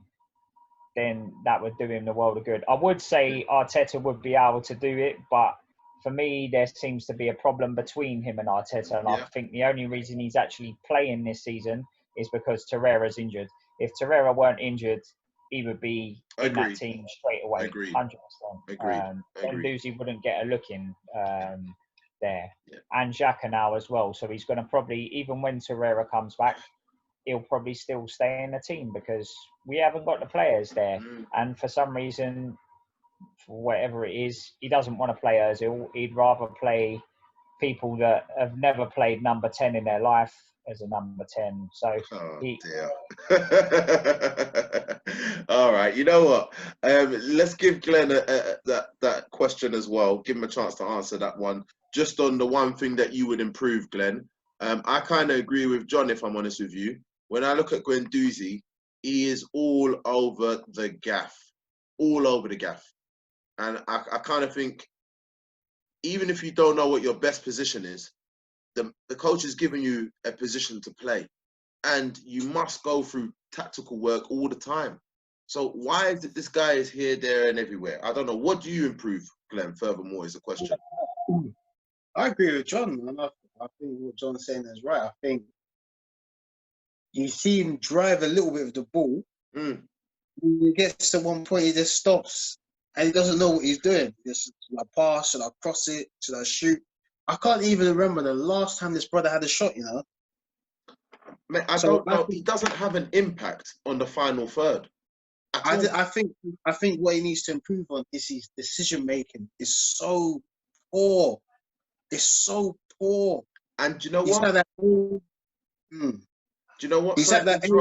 then that would do him the world of good. I would say Arteta would be able to do it, but for me, there seems to be a problem between him and Arteta, and I think the only reason he's actually playing this season is because Torreira's injured. If Torreira weren't injured, he would be in that team straight away, 100%. Guendouzi wouldn't get a look in there. And Xhaka now as well, so he's going to probably, even when Torreira comes back, he'll probably still stay in the team because we haven't got the players there. And for some reason, for whatever it is, he doesn't want to play Ozil. He'd rather play people that have never played number 10 in their life as a number 10. So dear. All right, you know what? Let's give Glenn that question as well. Give him a chance to answer that one. Just on the one thing that you would improve, Glenn. I kind of agree with John, if I'm honest with you. When I look at Guendouzi, he is all over the gaff. All over the gaff. And I kind of think, even if you don't know what your best position is, the coach is giving you a position to play. And you must go through tactical work all the time. So why is it this guy is here, there, and everywhere? I don't know. What do you improve, Glenn, furthermore, is the question. I agree with John, man. I think what John's saying is right. I think you see him drive a little bit of the ball. When he gets to one point, he just stops. And he doesn't know what he's doing. Should I pass? Should I cross it? Should I shoot? I can't even remember the last time this brother had a shot, you know? Man, I don't know. He doesn't have an impact on the final third. I think what he needs to improve on is his decision making. It's so poor. It's so poor. And do you know he's what? Do you know what? He's at that age.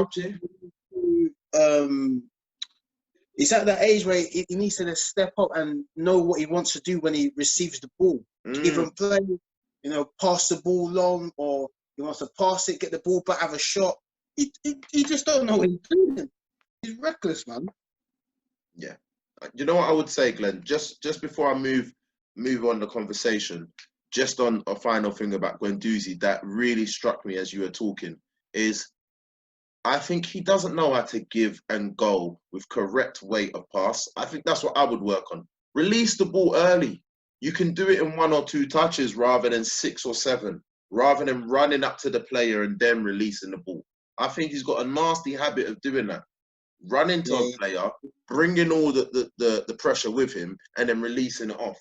He's at that age where he needs to just step up and know what he wants to do when he receives the ball. Either play, pass the ball long, or he wants to pass it, get the ball back, have a shot. He just don't know what he's doing. He's reckless, man. Yeah. You know what I would say, Glenn? Just before I move on the conversation, just on a final thing about Guendouzi that really struck me as you were talking is I think he doesn't know how to give and go with correct weight of pass. I think that's what I would work on. Release the ball early. You can do it in 1 or 2 touches rather than 6 or 7, rather than running up to the player and then releasing the ball. I think he's got a nasty habit of doing that. Run into a player, bringing all the pressure with him, and then releasing it off.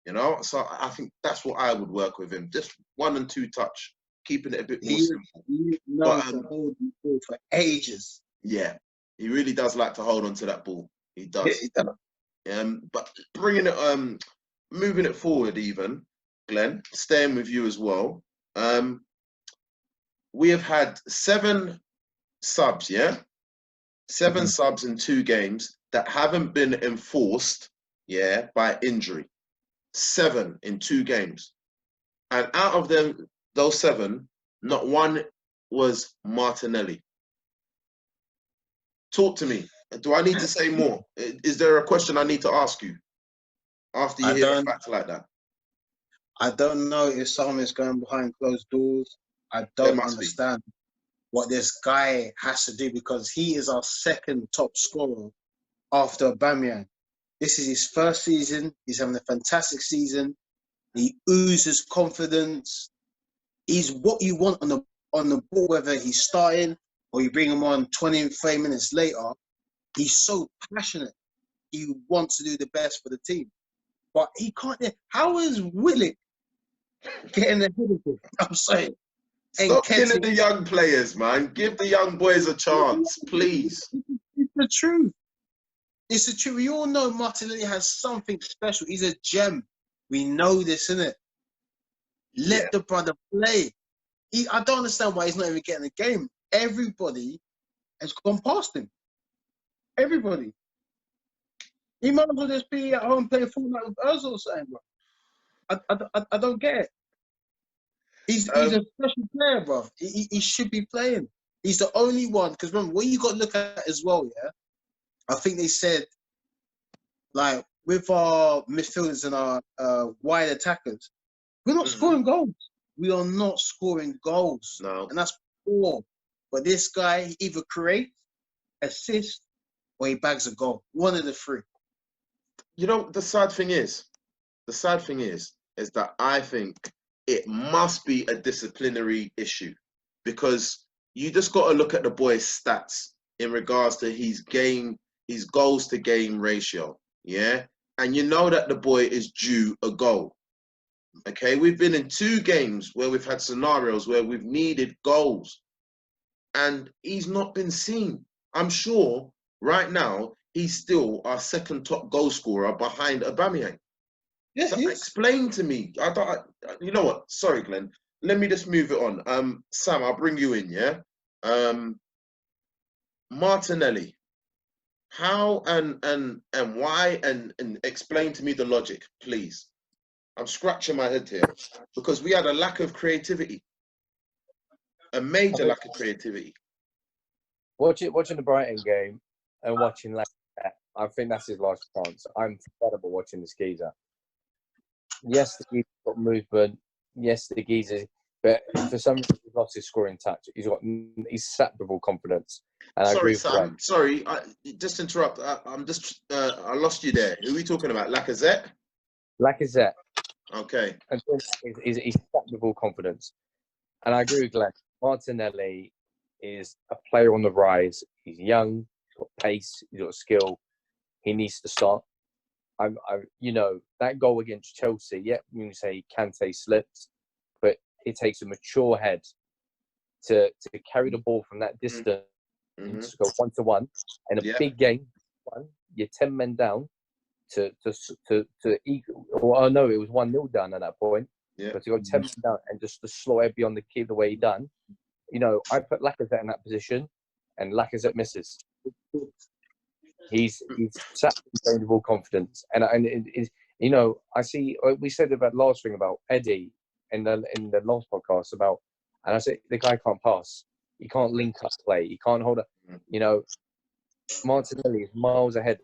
You know, so I think that's what I would work with him. Just 1 and 2 touch, keeping it a bit more simple. He knows to hold the ball for ages. Yeah, he really does like to hold on to that ball. He does. Yeah, he does. But bringing it, moving it forward, even Glenn, staying with you as well. We have had 7 subs, yeah, 7 subs in 2 games that haven't been enforced, yeah, by injury. 7 in 2 games, and out of them, those 7, not one was Martinelli. Talk to me. Do I need to say more? Is there a question I need to ask you after you hear a fact like that? I don't know if someone is going behind closed doors. I don't understand what this guy has to do, because he is our 2nd top scorer after Aubameyang. This is his 1st season. He's having a fantastic season. He oozes confidence. He's what you want on the ball, whether he's starting or you bring him on 20, 30 minutes later. He's so passionate. He wants to do the best for the team. But he can't. How is Willick getting ahead of him? I'm saying. Stop killing the young players, man. Give the young boys a chance, please. It's the truth. It's the truth. We all know Martinelli has something special. He's a gem. We know this, innit? Let the brother play. I don't understand why he's not even getting a game. Everybody has gone past him. Everybody. He might as well just be at home playing Fortnite with us or something, bro. I don't get it. He's a special player, bro. He should be playing. He's the only one. Because remember, what you got to look at as well, yeah? I think they said, like, with our midfielders and our wide attackers, we're not scoring goals. We are not scoring goals. No. And that's poor. But this guy, he either creates, assists, or he bags a goal. One of the 3. You know, the sad thing is that I think it must be a disciplinary issue, because you just got to look at the boy's stats in regards to his goals to game ratio, yeah? And you know that the boy is due a goal, okay? We've been in 2 games where we've had scenarios where we've needed goals, and he's not been seen. I'm sure right now he's still our 2nd top goal scorer behind Aubameyang. Yes, So explain to me. You know what? Sorry, Glenn. Let me just move it on. Sam, I'll bring you in, yeah? Martinelli. How and why and explain to me the logic, please. I'm scratching my head here because we had a lack of creativity. A major lack of creativity. Watching the Brighton game and watching Lacazette, I think that's his last chance. I'm incredible watching this geezer. Yes, the geezer's got movement. Yes, the geezer, but for some reason he's lost his scoring touch. He's sapped with all confidence. And Sorry, I agree with Sam. Glenn. Sorry, just interrupt. I lost you there. Who are we talking about? Lacazette? Lacazette. Okay. And he's sapped with all confidence. And I agree with Glenn. Martinelli is a player on the rise. He's young. He's got pace. He's got skill. He needs to start. That goal against Chelsea, you say Kante slipped, but it takes a mature head to carry the ball from that distance, to go 1-to-1 in a big game. You're 10 men down to equal. Well, no, it was 1-0 down at that point. Yeah. But to go 10 men down and just to slot it beyond the keeper the way he done. I put Lacazette in that position, and Lacazette misses. He's sapped with all confidence, and I see. We said about last thing about Eddie in the last podcast about, and I said the guy can't pass, he can't link up play, he can't hold up. Martinelli is miles head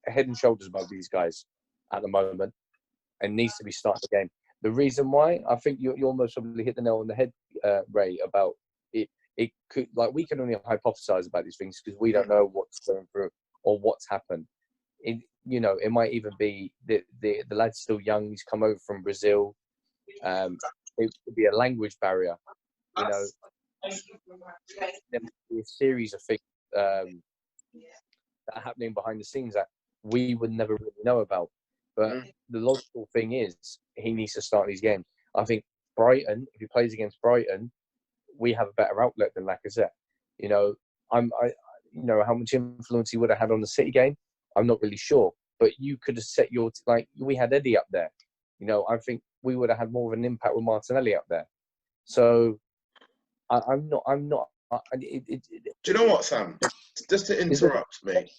and shoulders above these guys at the moment, and needs to be starting the game. The reason why, I think you almost probably hit the nail on the head, Ray, about it. It could, like, we can only hypothesize about these things because we don't know what's going through or what's happened. It might even be the lad's still young. He's come over from Brazil. It could be a language barrier. There might be a series of things that are happening behind the scenes that we would never really know about. But the logical thing is he needs to start these games. I think Brighton, if he plays against Brighton, we have a better outlet than Lacazette. How much influence he would have had on the City game, I'm not really sure. But you could have set we had Eddie up there. I think we would have had more of an impact with Martinelli up there. So I'm not. Do you know what, Sam? Just to interrupt, mate.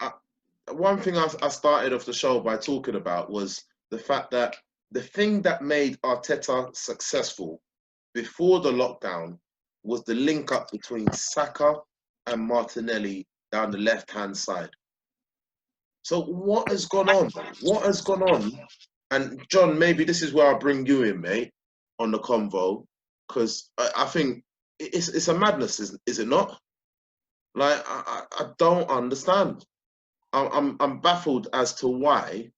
One thing I started off the show by talking about was the fact that the thing that made Arteta successful before the lockdown was the link up between Saka and Martinelli down the left-hand side. So what has gone on? What has gone on? And John, maybe this is where I bring you in, mate, on the convo, because I think it's a madness, is it not? Like I don't understand. I'm baffled as to why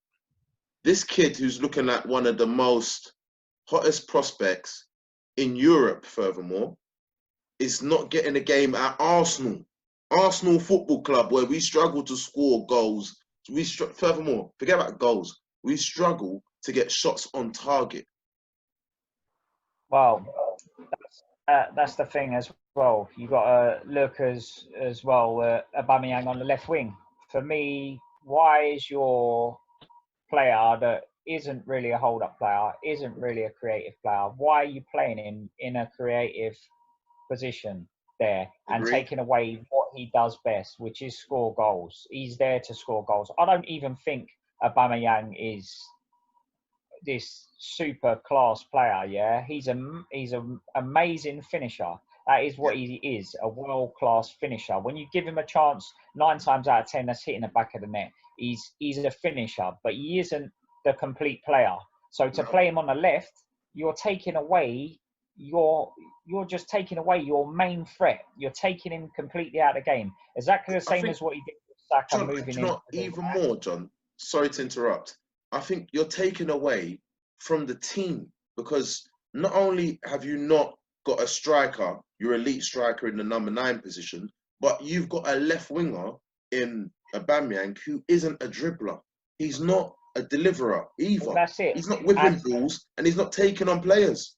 this kid who's looking at one of the most hottest prospects in Europe, furthermore, is not getting a game at Arsenal Football Club, where we struggle to score goals. Furthermore, forget about goals. We struggle to get shots on target. Well, that's the thing as well. You got to look as well Aubameyang on the left wing. For me, why is your player that isn't really a hold-up player, isn't really a creative player, why are you playing him in a creative position there and taking away what he does best, which is score goals? He's there to score goals. I don't even think Aubameyang is this super class player. Yeah, he's an amazing finisher. That is what he is, a world-class finisher. When you give him a chance, 9 times out of 10, that's hitting the back of the net. He's a finisher, but he isn't the complete player. So to play him on the left, you're taking away you're just taking away your main threat. You're taking him completely out of the game. Exactly the same as what he did with Saka, John, moving in. Even more, John. Sorry to interrupt. I think you're taking away from the team, because not only have you not got a striker, your elite striker in the number 9 position, but you've got a left winger in Aubameyang who isn't a dribbler. He's not a deliverer either. Well, that's it. He's not whipping balls and he's not taking on players.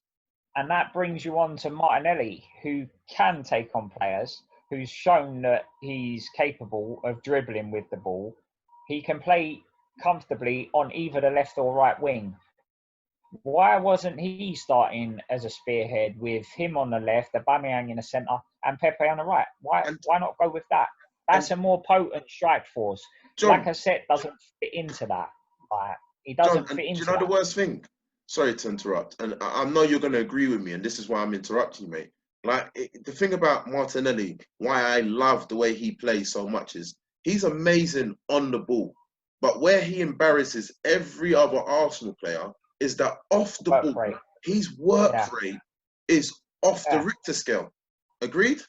And that brings you on to Martinelli, who can take on players, who's shown that he's capable of dribbling with the ball. He can play comfortably on either the left or right wing. Why wasn't he starting as a spearhead with him on the left, Aubameyang in the centre, and Pepe on the right? Why not go with that? That's a more potent strike force. Lacazette doesn't fit into that. He doesn't fit into that. Do you know the worst thing? Sorry to interrupt, and I know you're going to agree with me, and this is why I'm interrupting you, mate. The thing about Martinelli, why I love the way he plays so much, is he's amazing on the ball, but where he embarrasses every other Arsenal player is that off the ball, his work rate is off the Richter scale. Agreed?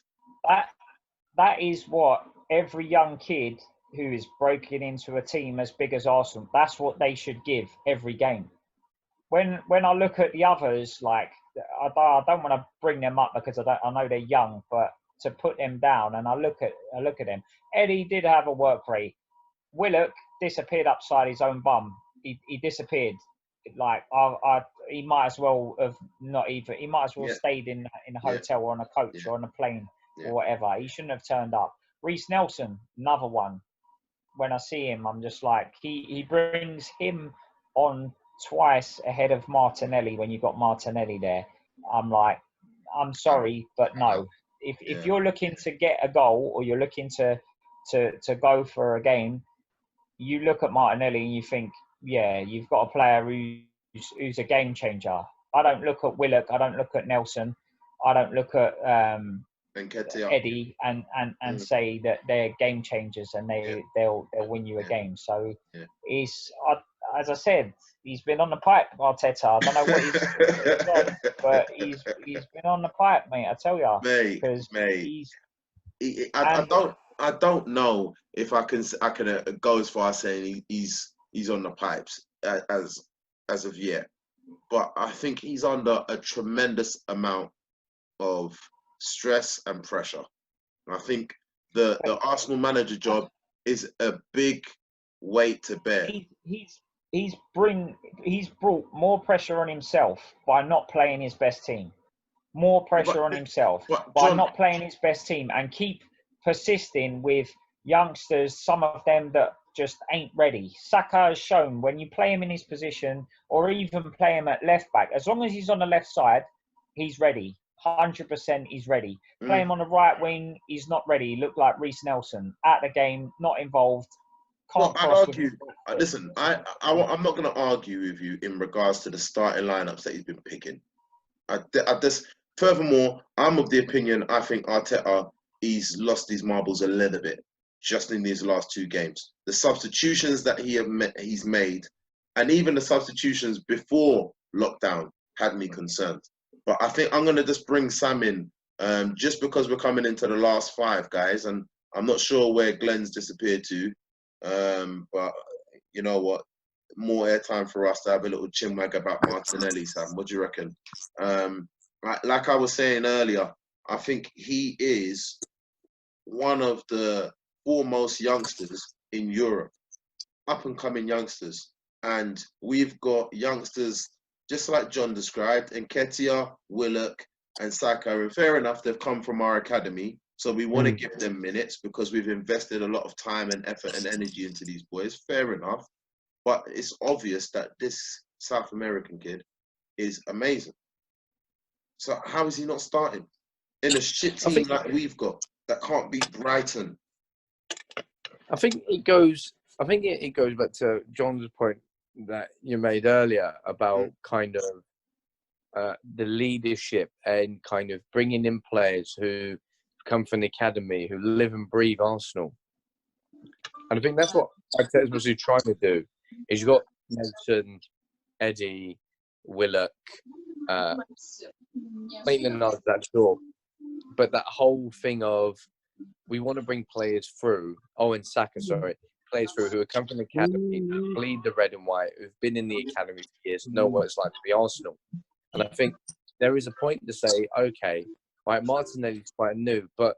That is what every young kid who is breaking into a team as big as Arsenal, that's what they should give every game. When I look at the others, like I don't want to bring them up because I know they're young, but to put them down, and I look at them. Eddie did have a work rate. Willock disappeared upside his own bum. He disappeared. Like he might as well have not even. He might as well stayed in a hotel or on a coach or on a plane or whatever. He shouldn't have turned up. Reece Nelson, another one. When I see him, I'm just like he brings him on twice ahead of Martinelli. When you got Martinelli there, I'm like, I'm sorry, but no. If you're looking to get a goal or you're looking to go for a game, you look at Martinelli and you think, yeah, you've got a player who's a game changer. I don't look at Willock. I don't look at Nelson. I don't look at Eddie and say that they're game changers and they'll win you a game. So as I said, he's been on the pipe, Arteta. I don't know what he's done, but he's been on the pipe, mate. I tell you, because mate. I don't know if I can go as far as saying he's on the pipes as of yet, but I think he's under a tremendous amount of stress and pressure. And I think the Arsenal manager job is a big weight to bear. He's brought more pressure on himself by not playing his best team. More pressure on himself by not playing his best team, and keep persisting with youngsters, some of them that just ain't ready. Saka has shown when you play him in his position, or even play him at left back, as long as he's on the left side, he's ready. 100% he's ready. Play him on the right wing, he's not ready. He looked like Reece Nelson, at the game, not involved. I'd argue. Listen, I'm not going to argue with you in regards to the starting lineups that he's been picking. Furthermore, I'm of the opinion, I think Arteta, he's lost his marbles a little bit just in these last 2 games. The substitutions that he's made, and even the substitutions before lockdown, had me concerned. But I think I'm going to just bring Sam in, just because we're coming into the last 5, guys, and I'm not sure where Glenn's disappeared to. But you know what? More airtime for us to have a little chinwag about Martinelli, Sam. What do you reckon? Like I was saying earlier, I think he is one of the foremost youngsters in Europe, up and coming youngsters. And we've got youngsters, just like John described, Nketiah, Willock, and Saka. And fair enough, they've come from our academy. So we want to give them minutes because we've invested a lot of time and effort and energy into these boys. Fair enough. But it's obvious that this South American kid is amazing. So how is he not starting in a shit team like we've got that can't beat Brighton? I think it goes back to John's point that you made earlier about kind of the leadership and kind of bringing in players who come from the academy, who live and breathe Arsenal. And I think that's what Arteta was trying to do. Is you've got Nelson, Eddie, Willock, Maitland-Niles, that's sure. But that whole thing of we want to bring players through, players through who have come from the academy, who bleed the red and white, who've been in the academy for years, know what it's like to be Arsenal. And I think there is a point to say, okay, right, Martinelli's quite new, but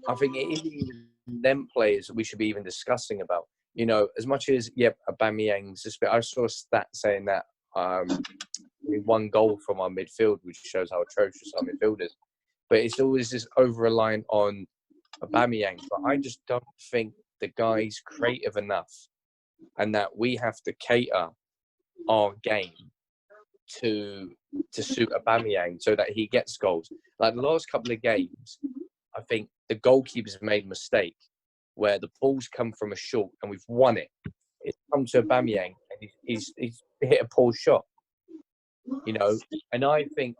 I think it is even them players that we should be even discussing about. You know, as much as, Aubameyang's just I saw a stat saying that we 1 goal from our midfield, which shows how atrocious our midfield is. But it's always just over-reliant on Aubameyang. But I just don't think the guy's creative enough, and that we have to cater our game to suit Aubameyang so that he gets goals. Like the last couple of games, I think the goalkeepers made a mistake where the ball's come from a short and we've won it. It's come to Aubameyang and he's hit a poor shot. You know, and I think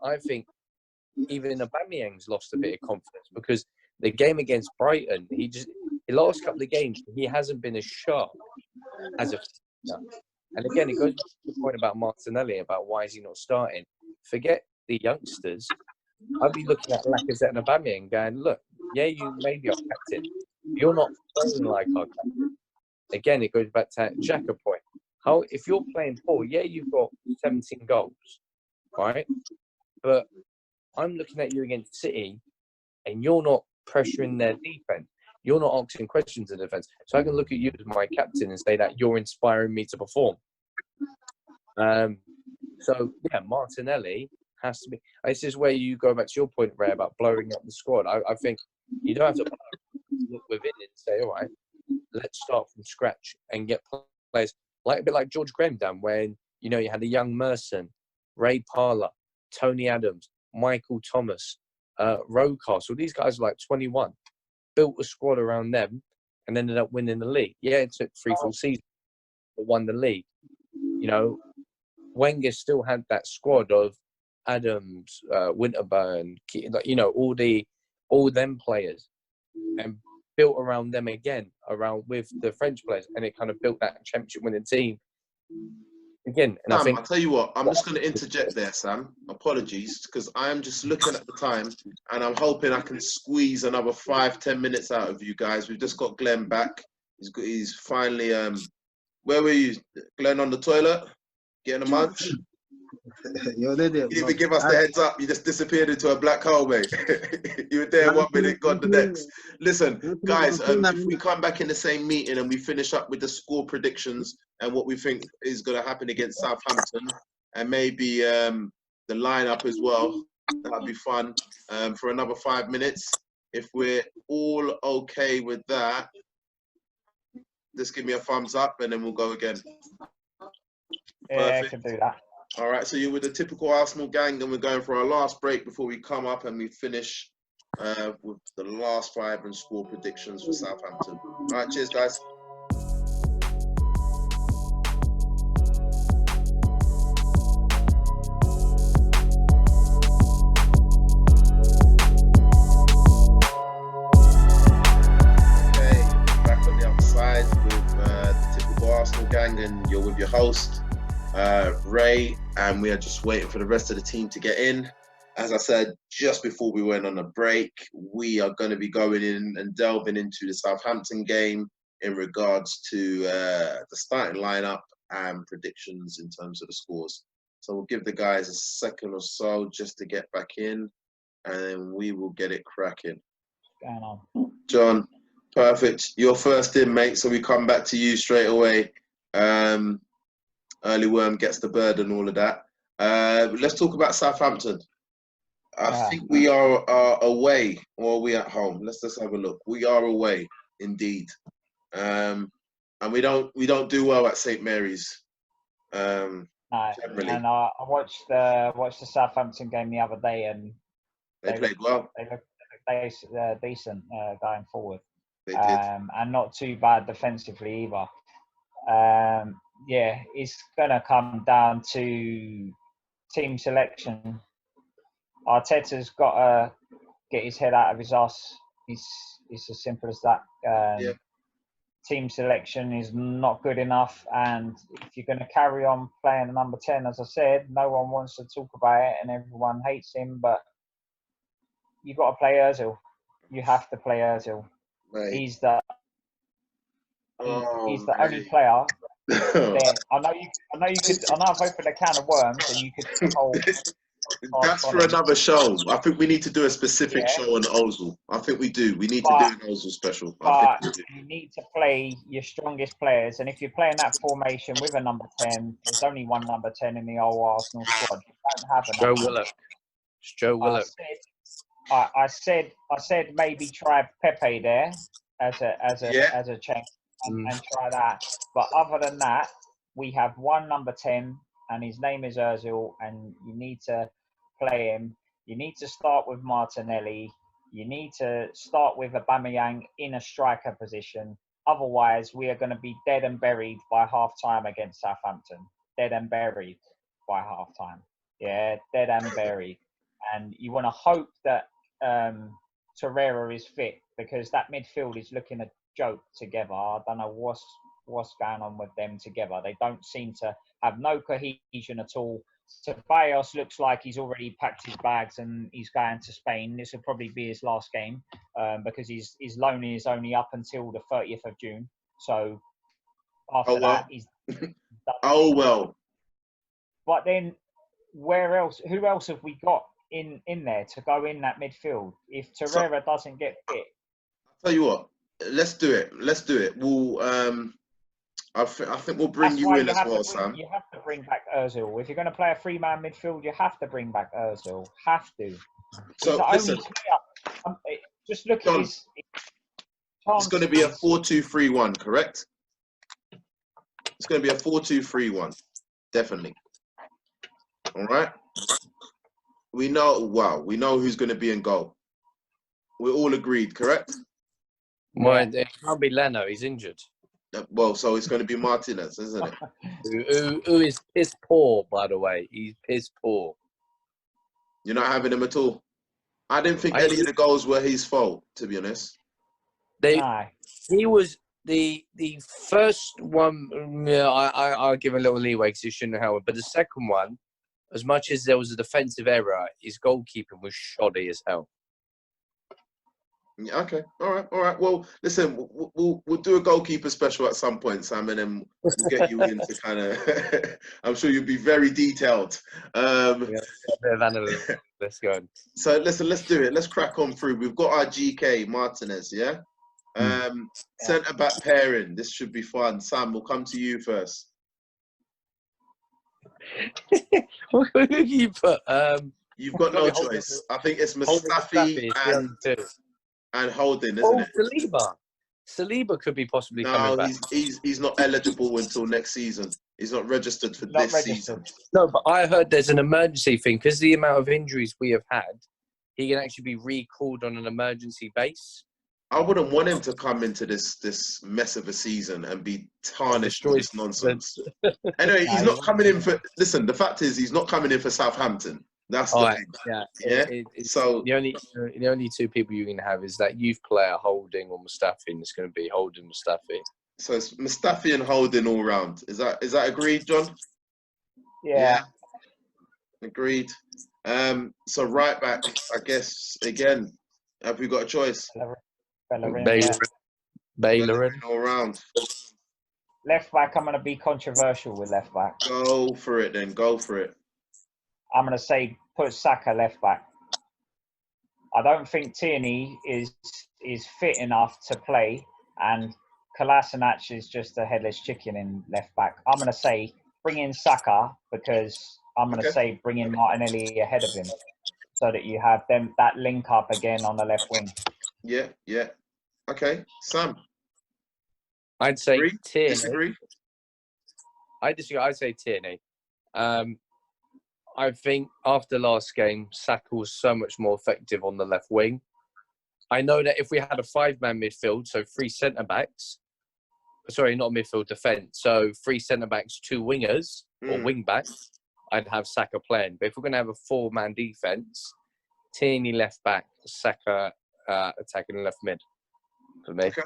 even Aubameyang's lost a bit of confidence because the game against Brighton, the last couple of games, he hasn't been as sharp as a finisher. And again, it goes back to the point about Martinelli, about why is he not starting. Forget the youngsters. I'd be looking at Lacazette and Aubameyang going, look, you may be our captain. You're not playing like our captain. Again, it goes back to that Xhaka point. If you're playing poor, you've got 17 goals, right? But I'm looking at you against City, and you're not pressuring their defense. You're not asking questions of defense. So I can look at you as my captain and say that you're inspiring me to perform. Martinelli has to be. This is where you go back to your point, Ray, about blowing up the squad. I think you don't have to look within it and say, all right, let's start from scratch and get players a bit like George Graham done when, you had a young Merson, Ray Parlour, Tony Adams, Michael Thomas, Rocastle. These guys are like 21. Built a squad around them and ended up winning the league. Yeah, it took 3 full seasons, but won the league. Wenger still had that squad of Adams, Winterburn, all them players, and built around them again, with the French players, and it kind of built that championship winning team again, and I Sam, think I'll tell you what, I'm just going to interject there, Sam. Apologies, because I am just looking at the time and I'm hoping I can squeeze another 5-10 minutes out of you guys. We've just got Glenn back. He's finally, where were you? Glenn on the toilet? Getting a munch? Yo, they You did. didn't even give us the heads up. You just disappeared into a black hole, mate. You were there 1 minute, gone the next. Listen, guys, if we come back in the same meeting and we finish up with the score predictions and what we think is going to happen against Southampton and maybe the lineup as well, that'll be fun for another 5 minutes. If we're all okay with that, just give me a thumbs up and then we'll go again. Yeah, I Perfect. can do that. All right, so you're with the typical Arsenal gang, and we're going for our last break before we come up and we finish with the last 5 and score predictions for Southampton. All right, cheers, guys. Okay, back on the other side with the typical Arsenal gang, and you're with your host, Ray, and we are just waiting for the rest of the team to get in. As I said just before we went on a break, we are going to be going in and delving into the Southampton game in regards to the starting lineup and predictions in terms of the scores. So we'll give the guys a second or so just to get back in, and then we will get it cracking. What's going on? John, perfect. You're first in, mate, so we come back to you straight away. Early worm gets the bird and all of that. Let's talk about Southampton. I think we are away, or are we at home? Let's just have a look. We are away, indeed, and we don't do well at St Mary's. No, Generally. and I watched the Southampton game the other day, and They played well. They look decent going forward, They did. and not too bad defensively either. Yeah, it's gonna come down to team selection. Arteta's got to get his head out of his ass. It's as simple as that. Yeah. Team selection is not good enough, and if you're going to carry on playing number 10, as I said, no one wants to talk about it, and everyone hates him. But you've got to play Ozil. You have to play Ozil. Right. He's the only player. I know I've opened a can of worms, and you could hold. That's for another show. I think we need to do a specific show on Ozil. I think we do. We need to do an Ozil special. But you need to play your strongest players, and if you're playing that formation with a number 10, there's only one number 10 in the old Arsenal squad. You don't have a Joe Willock. It's Joe Willock. I said maybe try Pepe there as a change and try that. But other than that, we have one number 10, and his name is Ozil, and you need to play him. You need to start with Martinelli. You need to start with Aubameyang in a striker position. Otherwise, we are going to be dead and buried by half-time against Southampton. Dead and buried by half-time. Yeah, dead and buried. And you want to hope that Torreira is fit, because that midfield is looking a joke together. I don't know what's going on with them together. They don't seem to have no cohesion at all. Ceballos looks like he's already packed his bags and he's going to Spain. This will probably be his last game because his loan is only up until the 30th of June. So after that, he's done. Oh, well. But then where else? Who else have we got in there to go in that midfield if Torreira doesn't get fit? I'll tell you what. Let's do it. We'll I think we'll bring you in as well, Sam. You have to bring back Ozil. If you're going to play a 3-man midfield, you have to bring back Ozil. Have to. So listen, just look at his. It's going to be a 4-2-3-1, correct? It's going to be a 4-2-3-1, definitely. All right. We know who's going to be in goal. We're all agreed, correct? Well, it can't be Leno. He's injured. Well, so it's going to be Martinez, isn't it? Who is piss poor, by the way. He's piss poor. You're not having him at all? I didn't think any of the goals were his fault, to be honest. He was the first one, yeah, I'll give a little leeway because he shouldn't have held it. But the second one, as much as there was a defensive error, his goalkeeping was shoddy as hell. Yeah, okay. All right. Well, listen, we'll do a goalkeeper special at some point, Sam, and then we'll get you into kind of. I'm sure you'll be very detailed. Yeah, a bit of analysis. Let's go. So listen, let's do it. Let's crack on through. We've got our GK Martinez, yeah. Centre back pairing. This should be fun. Sam, we'll come to you first. What do you put? You've got no choice. I think it's Mustafi and Holding, isn't it? Saliba could be possibly coming back. He's not eligible until next season. He's not registered for this season. No, but I heard there's an emergency thing because the amount of injuries we have had. He can actually be recalled on an emergency base. I wouldn't want him to come into this mess of a season and be tarnished with this nonsense. Anyway, he's not coming in for. Listen, the fact is, he's not coming in for Southampton. That's the thing. Yeah. So the only two people you can have is that youth player Holding or Mustafi, and it's going to be Holding Mustafi. So it's Mustafi and Holding all round. Is that agreed, John? Yeah. Agreed. So right back, I guess again. Have we got a choice? Bellerin all round. Left back, I'm going to be controversial with left back. Go for it then. Go for it. I'm going to say put Saka left back. I don't think Tierney is fit enough to play, and Kolasinac is just a headless chicken in left back. I'm going to say bring in Saka because I'm going to say bring in Martinelli ahead of him so that you have that link up again on the left wing. Yeah. Okay, Sam. I'd say Tierney. Disagree? I disagree. I'd say Tierney. I think after last game, Saka was so much more effective on the left wing. I know that if we had a 5-man midfield, so 3 centre-backs, sorry, not midfield, defence, so 3 centre-backs, 2 wingers, or wing-backs, I'd have Saka playing. But if we're going to have a 4-man defence, Tierney left back, Saka attacking left mid for me. Okay.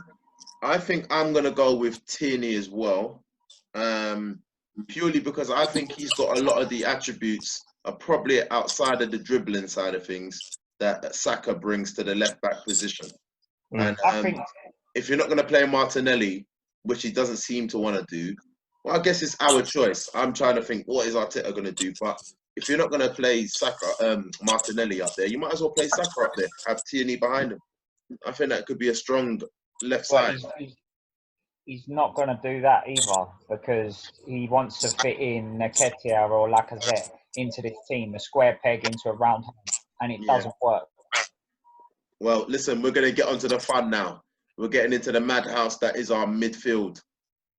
I think I'm going to go with Tierney as well, purely because I think he's got a lot of the attributes are probably outside of the dribbling side of things that Saka brings to the left back position. And I think if you're not going to play Martinelli, which he doesn't seem to want to do, well, I guess it's our choice. I'm trying to think, what is Arteta going to do? But if you're not going to play Saka, Martinelli up there, you might as well play Saka up there. Have Tierney behind him. I think that could be a strong left side. He's not going to do that either because he wants to fit in Nketiah or Lacazette into this team, a square peg into a round hole, and it doesn't work. Well, listen, we're going to get onto the fun now. We're getting into the madhouse that is our midfield.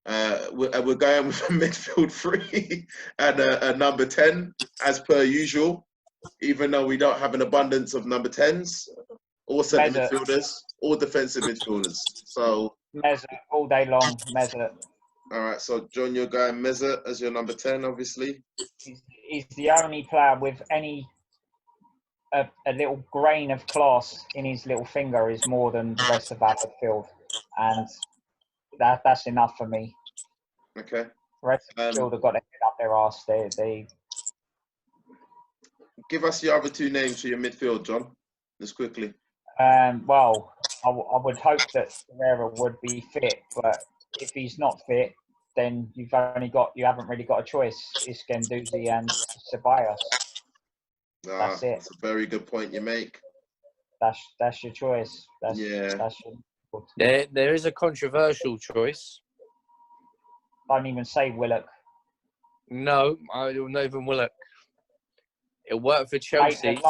We're going with a midfield 3 and a number 10, as per usual, even though we don't have an abundance of number 10s, or centre midfielders, or defensive midfielders. So Mesut all day long, Mesut. All right, so John, you're going Mesut as your number 10, obviously. He's the only player with a little grain of class in his little finger is more than the rest of our midfield, and that's enough for me. Okay. The rest of the midfield have got their head up their arse. They give us your other 2 names for your midfield, John, just quickly. Well, I would hope that Herrera would be fit, but if he's not fit, then you haven't really got a choice. It's Guendouzi and Ceballos. That's it. That's a very good point you make. That's your choice. That's There is a controversial choice. Don't even say Willock. No, I don't even Willock. It worked for Chelsea.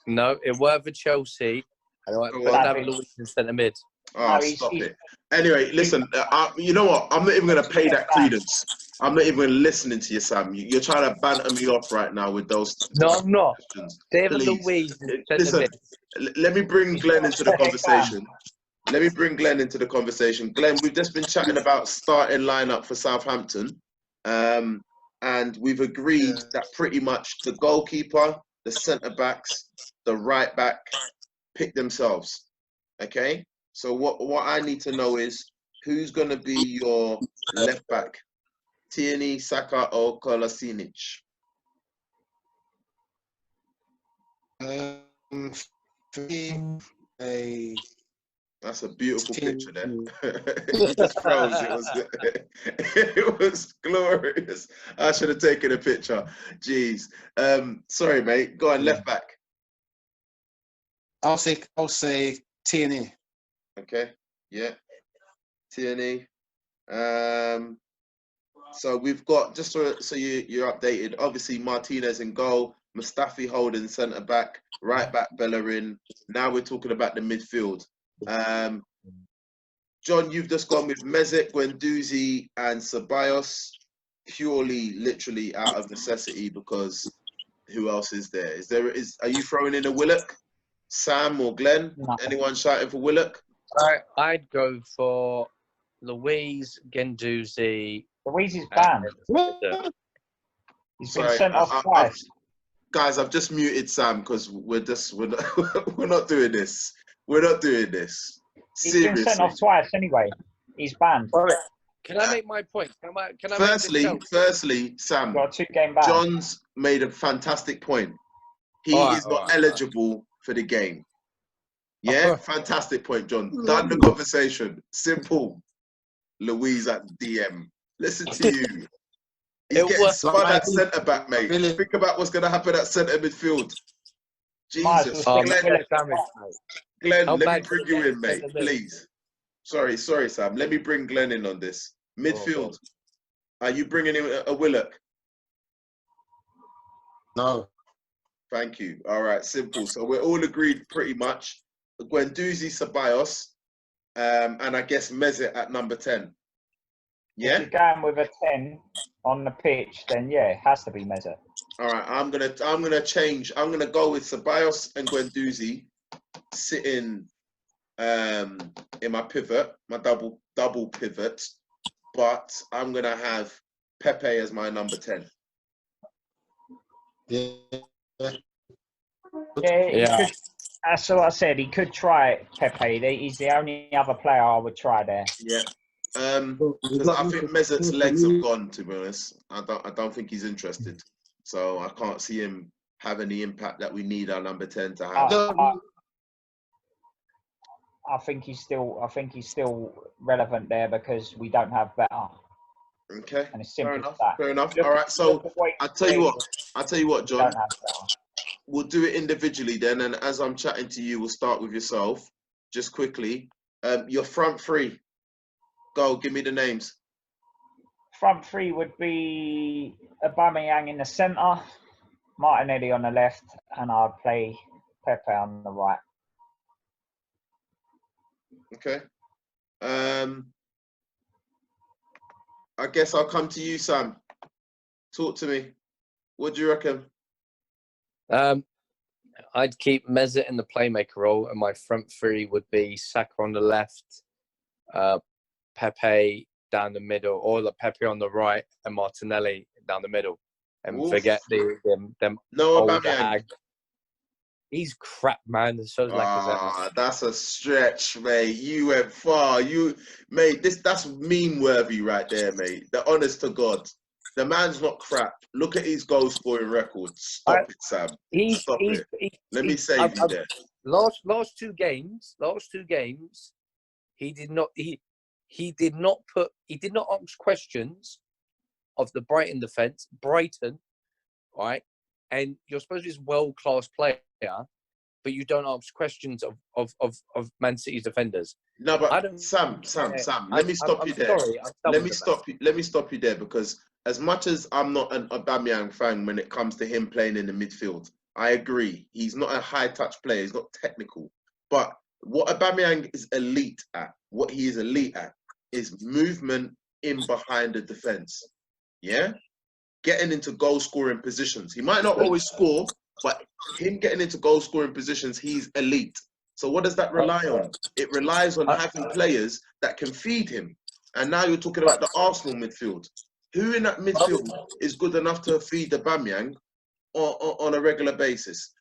No, it worked for Chelsea. And I put David Luiz in centre mid. Oh, no, stop it. Anyway, listen, you know what? I'm not even going to pay that credence. I'm not even listening to you, Sam. You're trying to banter me off right now with those. No, I'm not. David Luiz. Listen, let me bring Glenn into the conversation. Glenn, we've just been chatting about starting lineup for Southampton. And we've agreed that pretty much the goalkeeper, the centre-backs, the right-back pick themselves. Okay? So what I need to know is who's going to be your left back? Tierney, Saka, or Kolasinac? For me, That's a beautiful picture there. Tierney. He just froze. It was glorious. I should have taken a picture. Jeez. Sorry, mate. Go on, left back. I'll say Tierney. Okay. Yeah. Tierney. So we've got, just so you're updated, obviously Martinez in goal, Mustafi holding centre back, right back Bellerin. Now we're talking about the midfield. John, you've just gone with Mesut, Guendouzi and Ceballos, purely, literally out of necessity, because who else is there? Are you throwing in a Willock? Sam or Glenn? No. Anyone shouting for Willock? I'd go for Luiz, Guendouzi. Luiz is banned. He's been sent off twice. Guys, I've just muted Sam because we're not doing this. We're not doing this. He's been sent off twice anyway. He's banned. All right. Can I make my point? Can I Firstly, Sam, got a 2-game ban. John's made a fantastic point. He is not eligible for the game. Yeah, fantastic point, John. Done the conversation. Simple. Luiz at DM. Listen to you. He's getting spun at centre back, mate. Think about what's going to happen at centre midfield. Jesus. Glenn, let me bring you in, mate, please. Sorry, Sam. Let me bring Glenn in on this. Midfield. Are you bringing in a Willock? No. Thank you. All right, simple. So we're all agreed pretty much. Guendouzi, Ceballos, and I guess Mesut at number 10. Yeah? If you're going with a 10 on the pitch, then yeah, it has to be Mesut. All right, I'm gonna change. I'm gonna go with Ceballos and Guendouzi sitting in my pivot, my double pivot, but I'm gonna have Pepe as my number 10. Yeah. Yeah. That's what I said. He could try Pepe. He's the only other player I would try there. Yeah. Because I think Mesut's legs have gone, to be honest. I don't think he's interested. So I can't see him having the impact that we need our number 10 to have. I think he's still relevant there because we don't have better. Okay. And it's simple Fair enough. as that. Fair enough. All right. So I'll tell you what, John. We'll do it individually then, and as I'm chatting to you, we'll start with yourself. Just quickly, your front three. Go, give me the names. Front three would be Aubameyang in the centre, Martinelli on the left, and I'd play Pepe on the right. Okay. I guess I'll come to you, Sam. Talk to me. What do you reckon? I'd keep Mesut in the playmaker role, and my front three would be Saka on the left, Pepe down the middle, or the Pepe on the right, and Martinelli down the middle. And forget them. No Aubameyang. He's crap, man. That's a stretch, mate. You went far. Mate, that's meme worthy right there, mate. The honest to God. The man's not crap. Look at his goal scoring record. Stop it, Sam. Stop it. Let me save you there. Last two games, he did not ask questions of the Brighton defence. Brighton, right? And you're supposed to be this world-class player, but you don't ask questions of Man City's defenders. No, but Sam, let me stop you there. Let me stop you there, because as much as I'm not an Aubameyang fan when it comes to him playing in the midfield, I agree. He's not a high-touch player. He's not technical. But what Aubameyang is elite at, is movement in behind the defence. Yeah? Getting into goal-scoring positions. He might not always score, but him getting into goal-scoring positions, he's elite. So what does that rely on? It relies on having players that can feed him. And now you're talking about the Arsenal midfield. Who in that midfield is good enough to feed Aubameyang on a regular basis?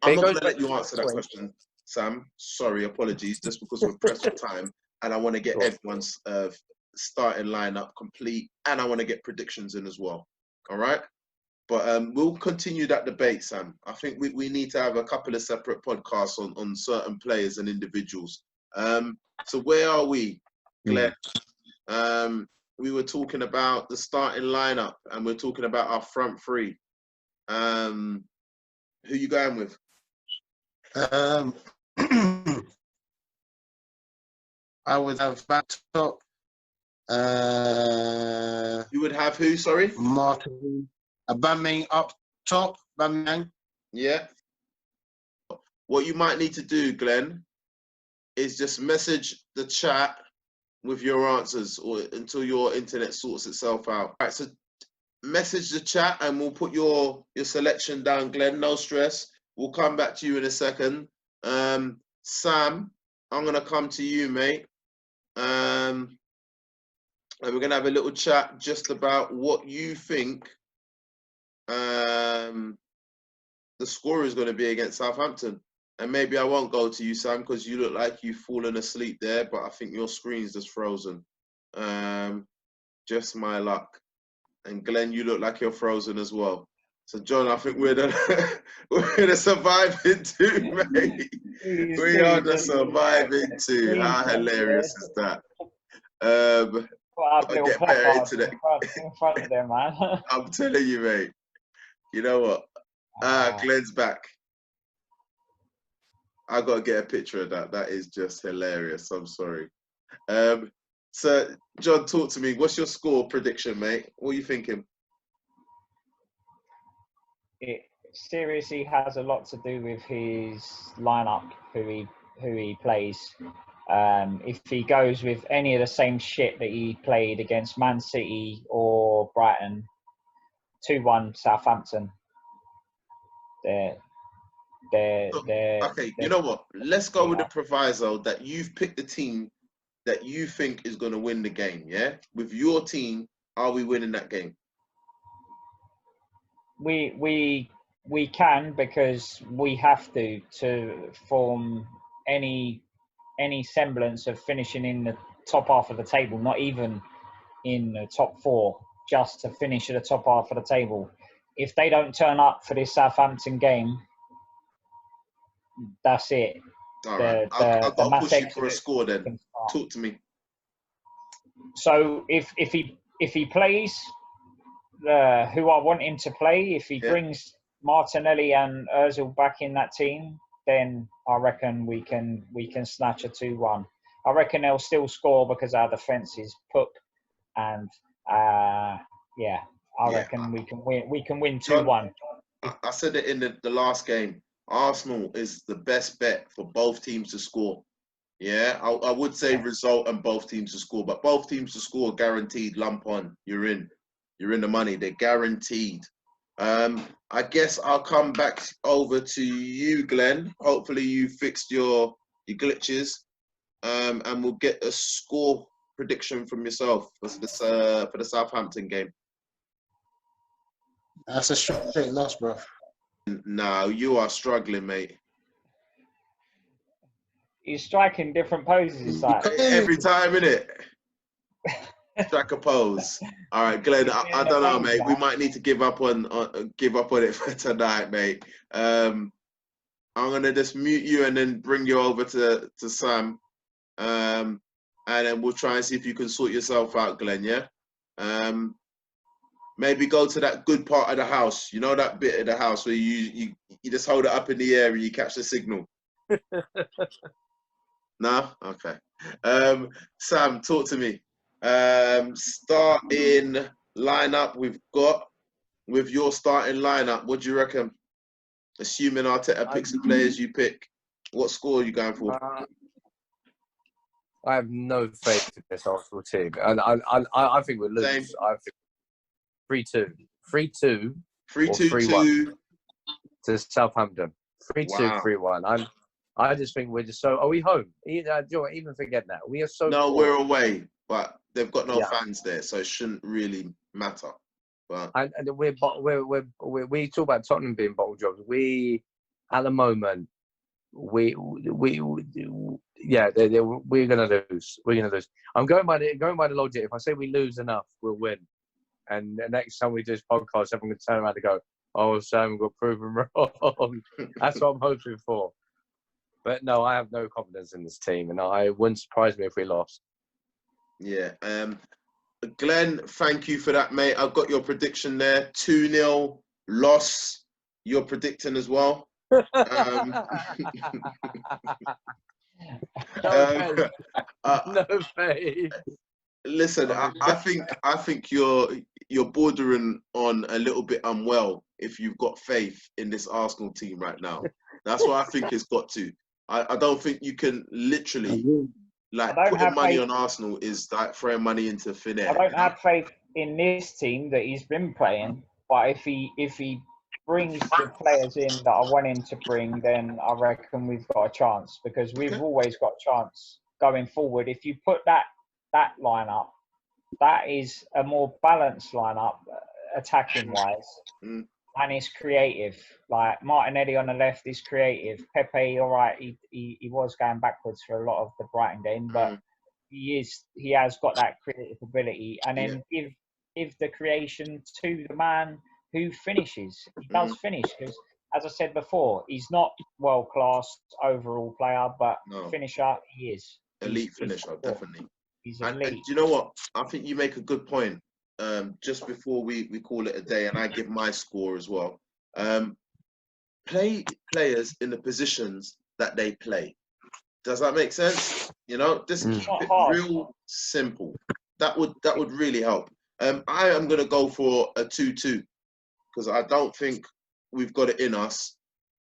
I'm not going to let you answer that question, Sam. Sorry, apologies, just because we're pressed for time. and I want to get Sure. everyone's starting lineup complete, and I want to get predictions in as well. All right. But we'll continue that debate, Sam. I think we need to have a couple of separate podcasts on certain players and individuals. So where are we, Glenn? We were talking about the starting lineup, and we're talking about our front three. Who you going with? I would have back top. You would have who? Sorry, Martin. Aubameyang up top. Aubameyang. Yeah. What you might need to do, Glenn, is just message the chat with your answers, or until your internet sorts itself out. All right, so message the chat and we'll put your selection down, Glenn. No stress. We'll come back to you in a second. Sam, I'm gonna come to you, mate. And we're gonna have a little chat just about what you think the score is going to be against Southampton. And maybe I won't go to you, Sam, because you look like you've fallen asleep there, but I think your screen's just frozen. Just my luck. And Glenn, you look like you're frozen as well. So, John, I think we're the surviving two, mate. We are the surviving two. How hilarious is that? Well, I'll get better internet. In front of them, man. I'm telling you, mate. You know what? Glenn's back. I got to get a picture of that. That is just hilarious. I'm sorry. So, John, talk to me. What's your score prediction, mate? What are you thinking? It seriously has a lot to do with his lineup, who he plays. If he goes with any of the same shit that he played against Man City or Brighton, 2-1 Southampton. Okay, you know what? Let's go with the proviso that you've picked the team that you think is going to win the game, yeah? With your team, are we winning that game? We can, because we have to form any semblance of finishing in the top half of the table, not even in the top four, just to finish at the top half of the table. If they don't turn up for this Southampton game, that's it. All right. I've got to push you for a score then. Talk to me. So if he plays who I want him to play, if he brings Martinelli and Ozil back in that team, then I reckon we can snatch a 2-1. I reckon they'll still score because our defence is poop, and I reckon we can win. We can win 2-1. I said it in the last game. Arsenal is the best bet for both teams to score. Yeah, I would say result and both teams to score, but both teams to score guaranteed. Lump on, you're in the money. They're guaranteed. I guess I'll come back over to you, Glenn. Hopefully you fixed your glitches, and we'll get a score prediction from yourself for the Southampton game. That's a straight loss, bro. No, you are struggling, mate. He's striking different poses, like every time, innit? Strike a pose. All right, Glenn. I don't know, mate. We might need to give up on it for tonight, mate. I'm gonna just mute you and then bring you over to Sam, and then we'll try and see if you can sort yourself out, Glenn. Yeah. Maybe go to that good part of the house. You know, that bit of the house where you just hold it up in the air and you catch the signal. No? Okay. Sam, talk to me. Starting lineup we've got. With your starting lineup, what do you reckon? Assuming Arteta picks the players you pick, what score are you going for? I have no faith in this Arsenal team, and I think we'll lose. Same. I think 3-2, 3-2 to Southampton. 3-2, 3-1. I just think we're just so. Are we home? Even forget that. We are so. No, we're away, but they've got no fans there, so it shouldn't really matter. But and we talk about Tottenham being bottle jobs. We, at the moment, we're gonna lose. We're gonna lose. I'm going by the logic. If I say we lose enough, we'll win. And the next time we do this podcast, everyone can turn around and go, "Oh, Sam got proven wrong." That's what I'm hoping for. But no, I have no confidence in this team, and it wouldn't surprise me if we lost. Yeah. Glenn, thank you for that, mate. I've got your prediction there. 2-0 loss. You're predicting as well. No faith. Listen, I think you're bordering on a little bit unwell if you've got faith in this Arsenal team right now. That's what I think it's got to. I don't think you can literally putting money on Arsenal is like throwing money into thin air. I don't have faith in this team that he's been playing, but if he brings the players in that I want him to bring, then I reckon we've got a chance, because we've always got a chance going forward. If you put that lineup, that is a more balanced lineup, attacking wise, and it's creative. Like Martinelli on the left is creative. Pepe, all right, he was going backwards for a lot of the Brighton game, but he has got that creative ability. And then give the creation to the man who finishes. He does finish, because, as I said before, he's not world-class overall player, but finisher, he is. Elite finisher, definitely. He's elite. And you know what? I think you make a good point. Just before we call it a day, and I give my score as well. Play players in the positions that they play. Does that make sense? Just keep it real simple. That would really help. I am going to go for a 2-2, because I don't think we've got it in us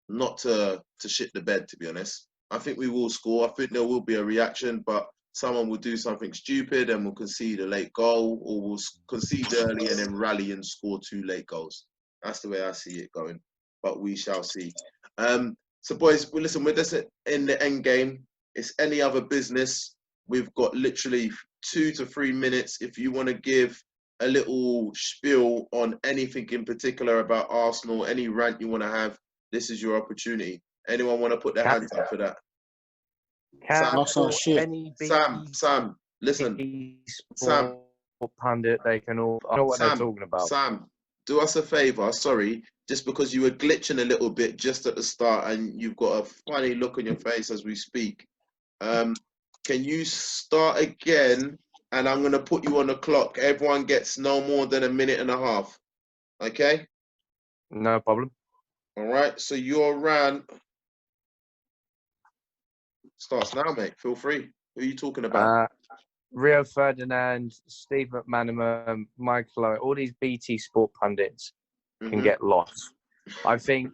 not to shit the bed, to be honest. I think we will score. I think there will be a reaction, but someone will do something stupid and we'll concede a late goal, or we'll concede early and then rally and score 2 late goals. That's the way I see it going, but we shall see. So boys, listen, we're just in the end game. It's any other business. We've got literally 2 to 3 minutes. If you want to give a little spiel on anything in particular about Arsenal, any rant you want to have, this is your opportunity. Anyone want to put their hands up for that? Sam, listen. Sam, pundit, they can all know what they're talking about. Sam, do us a favour. Sorry, just because you were glitching a little bit just at the start, and you've got a funny look on your face as we speak. Can you start again? And I'm going to put you on the clock. Everyone gets no more than a minute and a half. Okay? No problem. All right. So your rant starts now, mate. Feel free. Who are you talking about? Rio Ferdinand, Steve McManaman, Michael Owen, all these BT Sport pundits can get lost. I think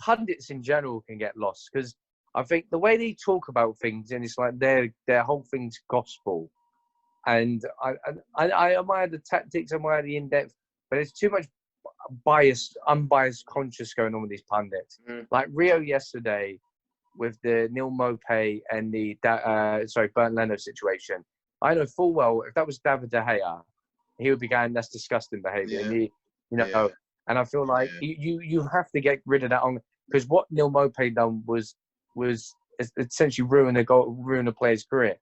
pundits in general can get lost, because I think the way they talk about things, and it's like their whole thing's gospel. And I admire the tactics, I admire the in-depth, but there's too much unbiased conscious going on with these pundits. Like Rio yesterday with the Neil Maupay and the Bernd Leno situation. I know full well if that was David De Gea, he would be going, that's disgusting behaviour. And and I feel like you have to get rid of that on, because what Neil Maupay done was essentially ruin a player's career.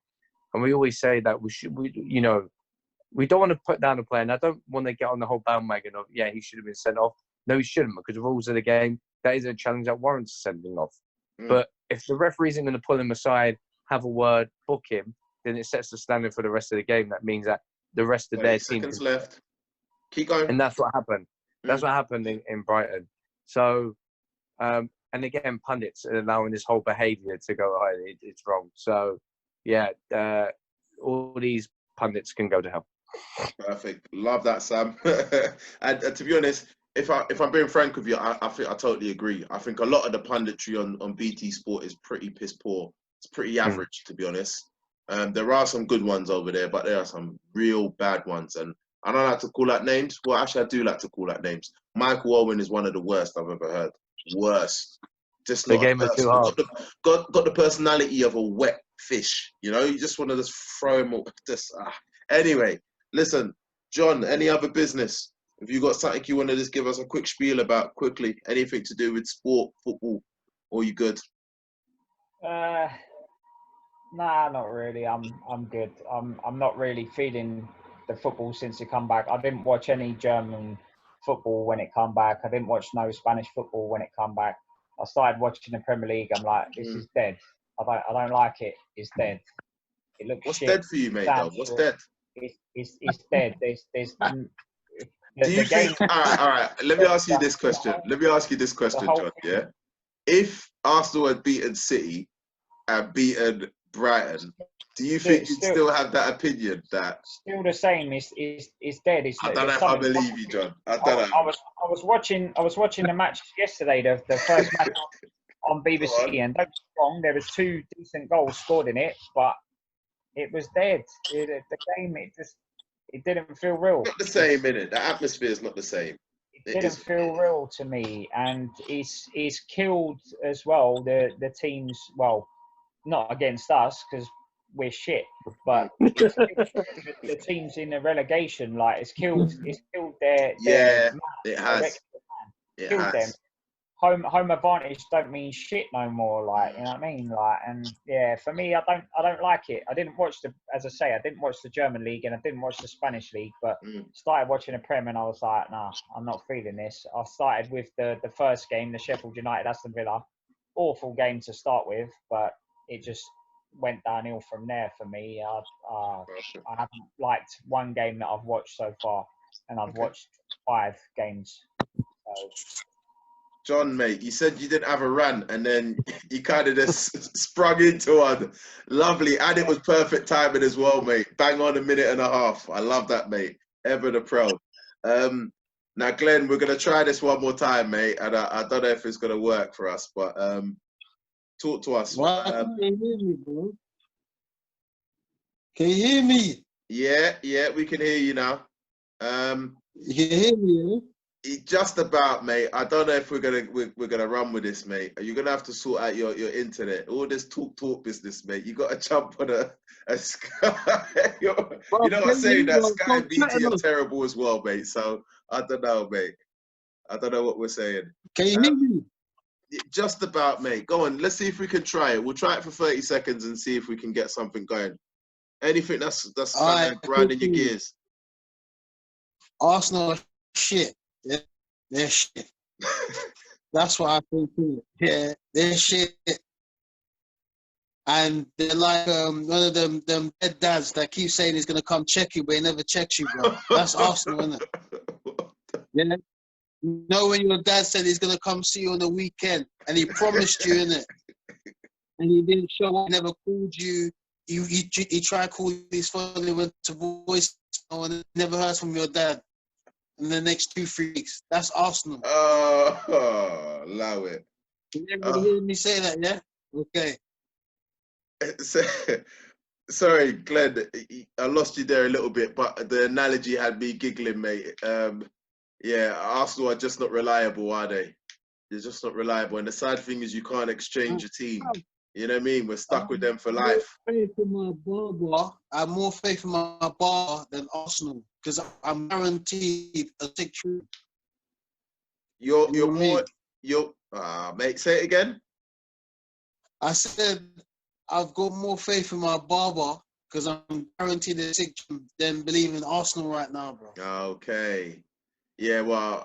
And we always say that we don't want to put down a player, and I don't want to get on the whole bandwagon of, he should have been sent off. No, he shouldn't, because the rules of the game, that is a challenge that warrants sending off. But if the referee isn't going to pull him aside, have a word, book him, then it sets the standard for the rest of the game. That means that the rest of their team... seconds left. Keep going. And that's what happened. That's what happened in Brighton. So, and again, pundits are allowing this whole behaviour to go, it's wrong. So, all these pundits can go to hell. Perfect. Love that, Sam. and to be honest, if I'm being frank with you, I think I totally agree. I think a lot of the punditry on BT Sport is pretty piss poor. It's pretty average, to be honest. There are some good ones over there, but there are some real bad ones. And I don't like to call out names. Well, actually, I do like to call out names. Michael Owen is one of the worst I've ever heard. Worst. Just not game is too hard. Got the personality of a wet fish. You just want to just throw him up. Anyway, listen, John, any other business? Have you got something you want to just give us a quick spiel about quickly? Anything to do with sport, football, or you good? Nah, not really. I'm good. I'm not really feeling the football since it come back. I didn't watch any German football when it come back. I didn't watch no Spanish football when it come back. I started watching the Premier League. I'm like, this is dead. I don't like it. It's dead. It looks What's shit. dead for you, mate? Though, what's dead? It's dead. There's Do you think? All right. Let me ask you this question. John. Yeah. If Arsenal had beaten City and beaten Brighton, do you think you'd still have that opinion that still the same? It's dead. It's, I don't know if I believe you, John. I don't know. I was watching the match yesterday, the first match on BBC, and don't get me wrong, there was 2 decent goals scored in it, but it was dead. The game, it didn't feel real. Not the same, innit? The atmosphere is not the same. It didn't feel real to me, and it's killed as well the teams. Well, not against us because we're shit, but the teams in the relegation, like it's killed their it has. It killed has. them. Home advantage don't mean shit no more, like, you know what I mean, like, and yeah, for me, I don't like it. I didn't watch I didn't watch the German league and I didn't watch the Spanish league, but started watching the Prem and I was like, nah, I'm not feeling this. I started with the first game, the Sheffield United Aston Villa, awful game to start with, but it just went downhill from there for me. I haven't liked one game that I've watched so far, and I've watched 5 games. So. John, mate, you said you didn't have a rant, and then you kind of just sprung into one. Lovely, and it was perfect timing as well, mate. Bang on, 1.5 minutes. I love that, mate. Ever the pro. Now, Glenn, we're gonna try this one more time, mate, and I don't know if it's gonna work for us, but talk to us. Why can't you hear me, bro? Can you hear me? Yeah, we can hear you now. You can hear me, yeah? Just about, mate. I don't know if we're gonna run with this, mate. You're gonna have to sort out your internet. All this talk business, mate. You got to jump on a Sky. you know what I'm saying? That Sky BT are terrible as well, mate. So I don't know, mate. I don't know what we're saying. Can you hear me? Just about, mate. Go on. Let's see if we can try it. We'll try it for 30 seconds and see if we can get something going. Anything that's kind of grinding your gears. Arsenal are shit. Yeah, they're shit. That's what I think. Yeah, they're shit. And they're like one of them dead dads that keep saying he's gonna come check you, but he never checks you, bro. That's Arsenal, isn't it? Yeah. You know when your dad said he's gonna come see you on the weekend, and he promised you, innit? And he didn't show up. He never called you. He tried calling his phone. He went to voice, and never heard from your dad. In the next 2-3 weeks, that's Arsenal. Oh, allow it. You never hear me say that, yeah? Okay. Sorry, Glenn, I lost you there a little bit, but the analogy had me giggling, mate. Yeah, Arsenal are just not reliable, are they? They're just not reliable. And the sad thing is you can't exchange a team. You know what I mean? We're stuck with them for life. I have more faith in my bar than Arsenal because I'm guaranteed a 6 room. Mate, say it again. I said I've got more faith in my barber because I'm guaranteed a 6 room than believe in Arsenal right now, bro. Okay. Yeah, well,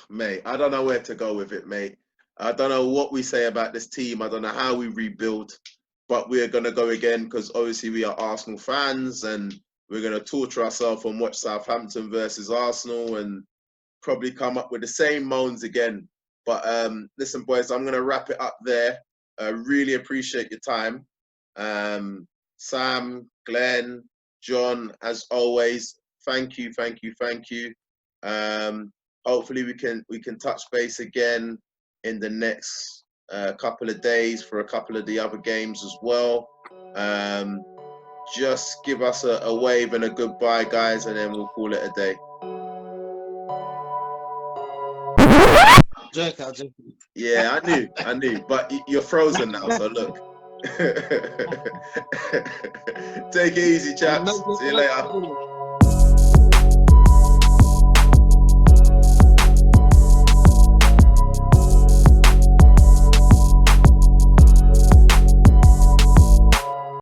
mate, I don't know where to go with it, mate. I don't know what we say about this team. I don't know how we rebuild, but we're going to go again because obviously we are Arsenal fans and we're going to torture ourselves and watch Southampton versus Arsenal and probably come up with the same moans again. But listen, boys, I'm going to wrap it up there. I really appreciate your time. Sam, Glenn, John, as always, thank you. Hopefully we can touch base again in the next couple of days for a couple of the other games as well. Just give us a wave and a goodbye, guys, and then we'll call it a day. Yeah, I knew, but you're frozen now, so look. Take it easy, chaps. See you later.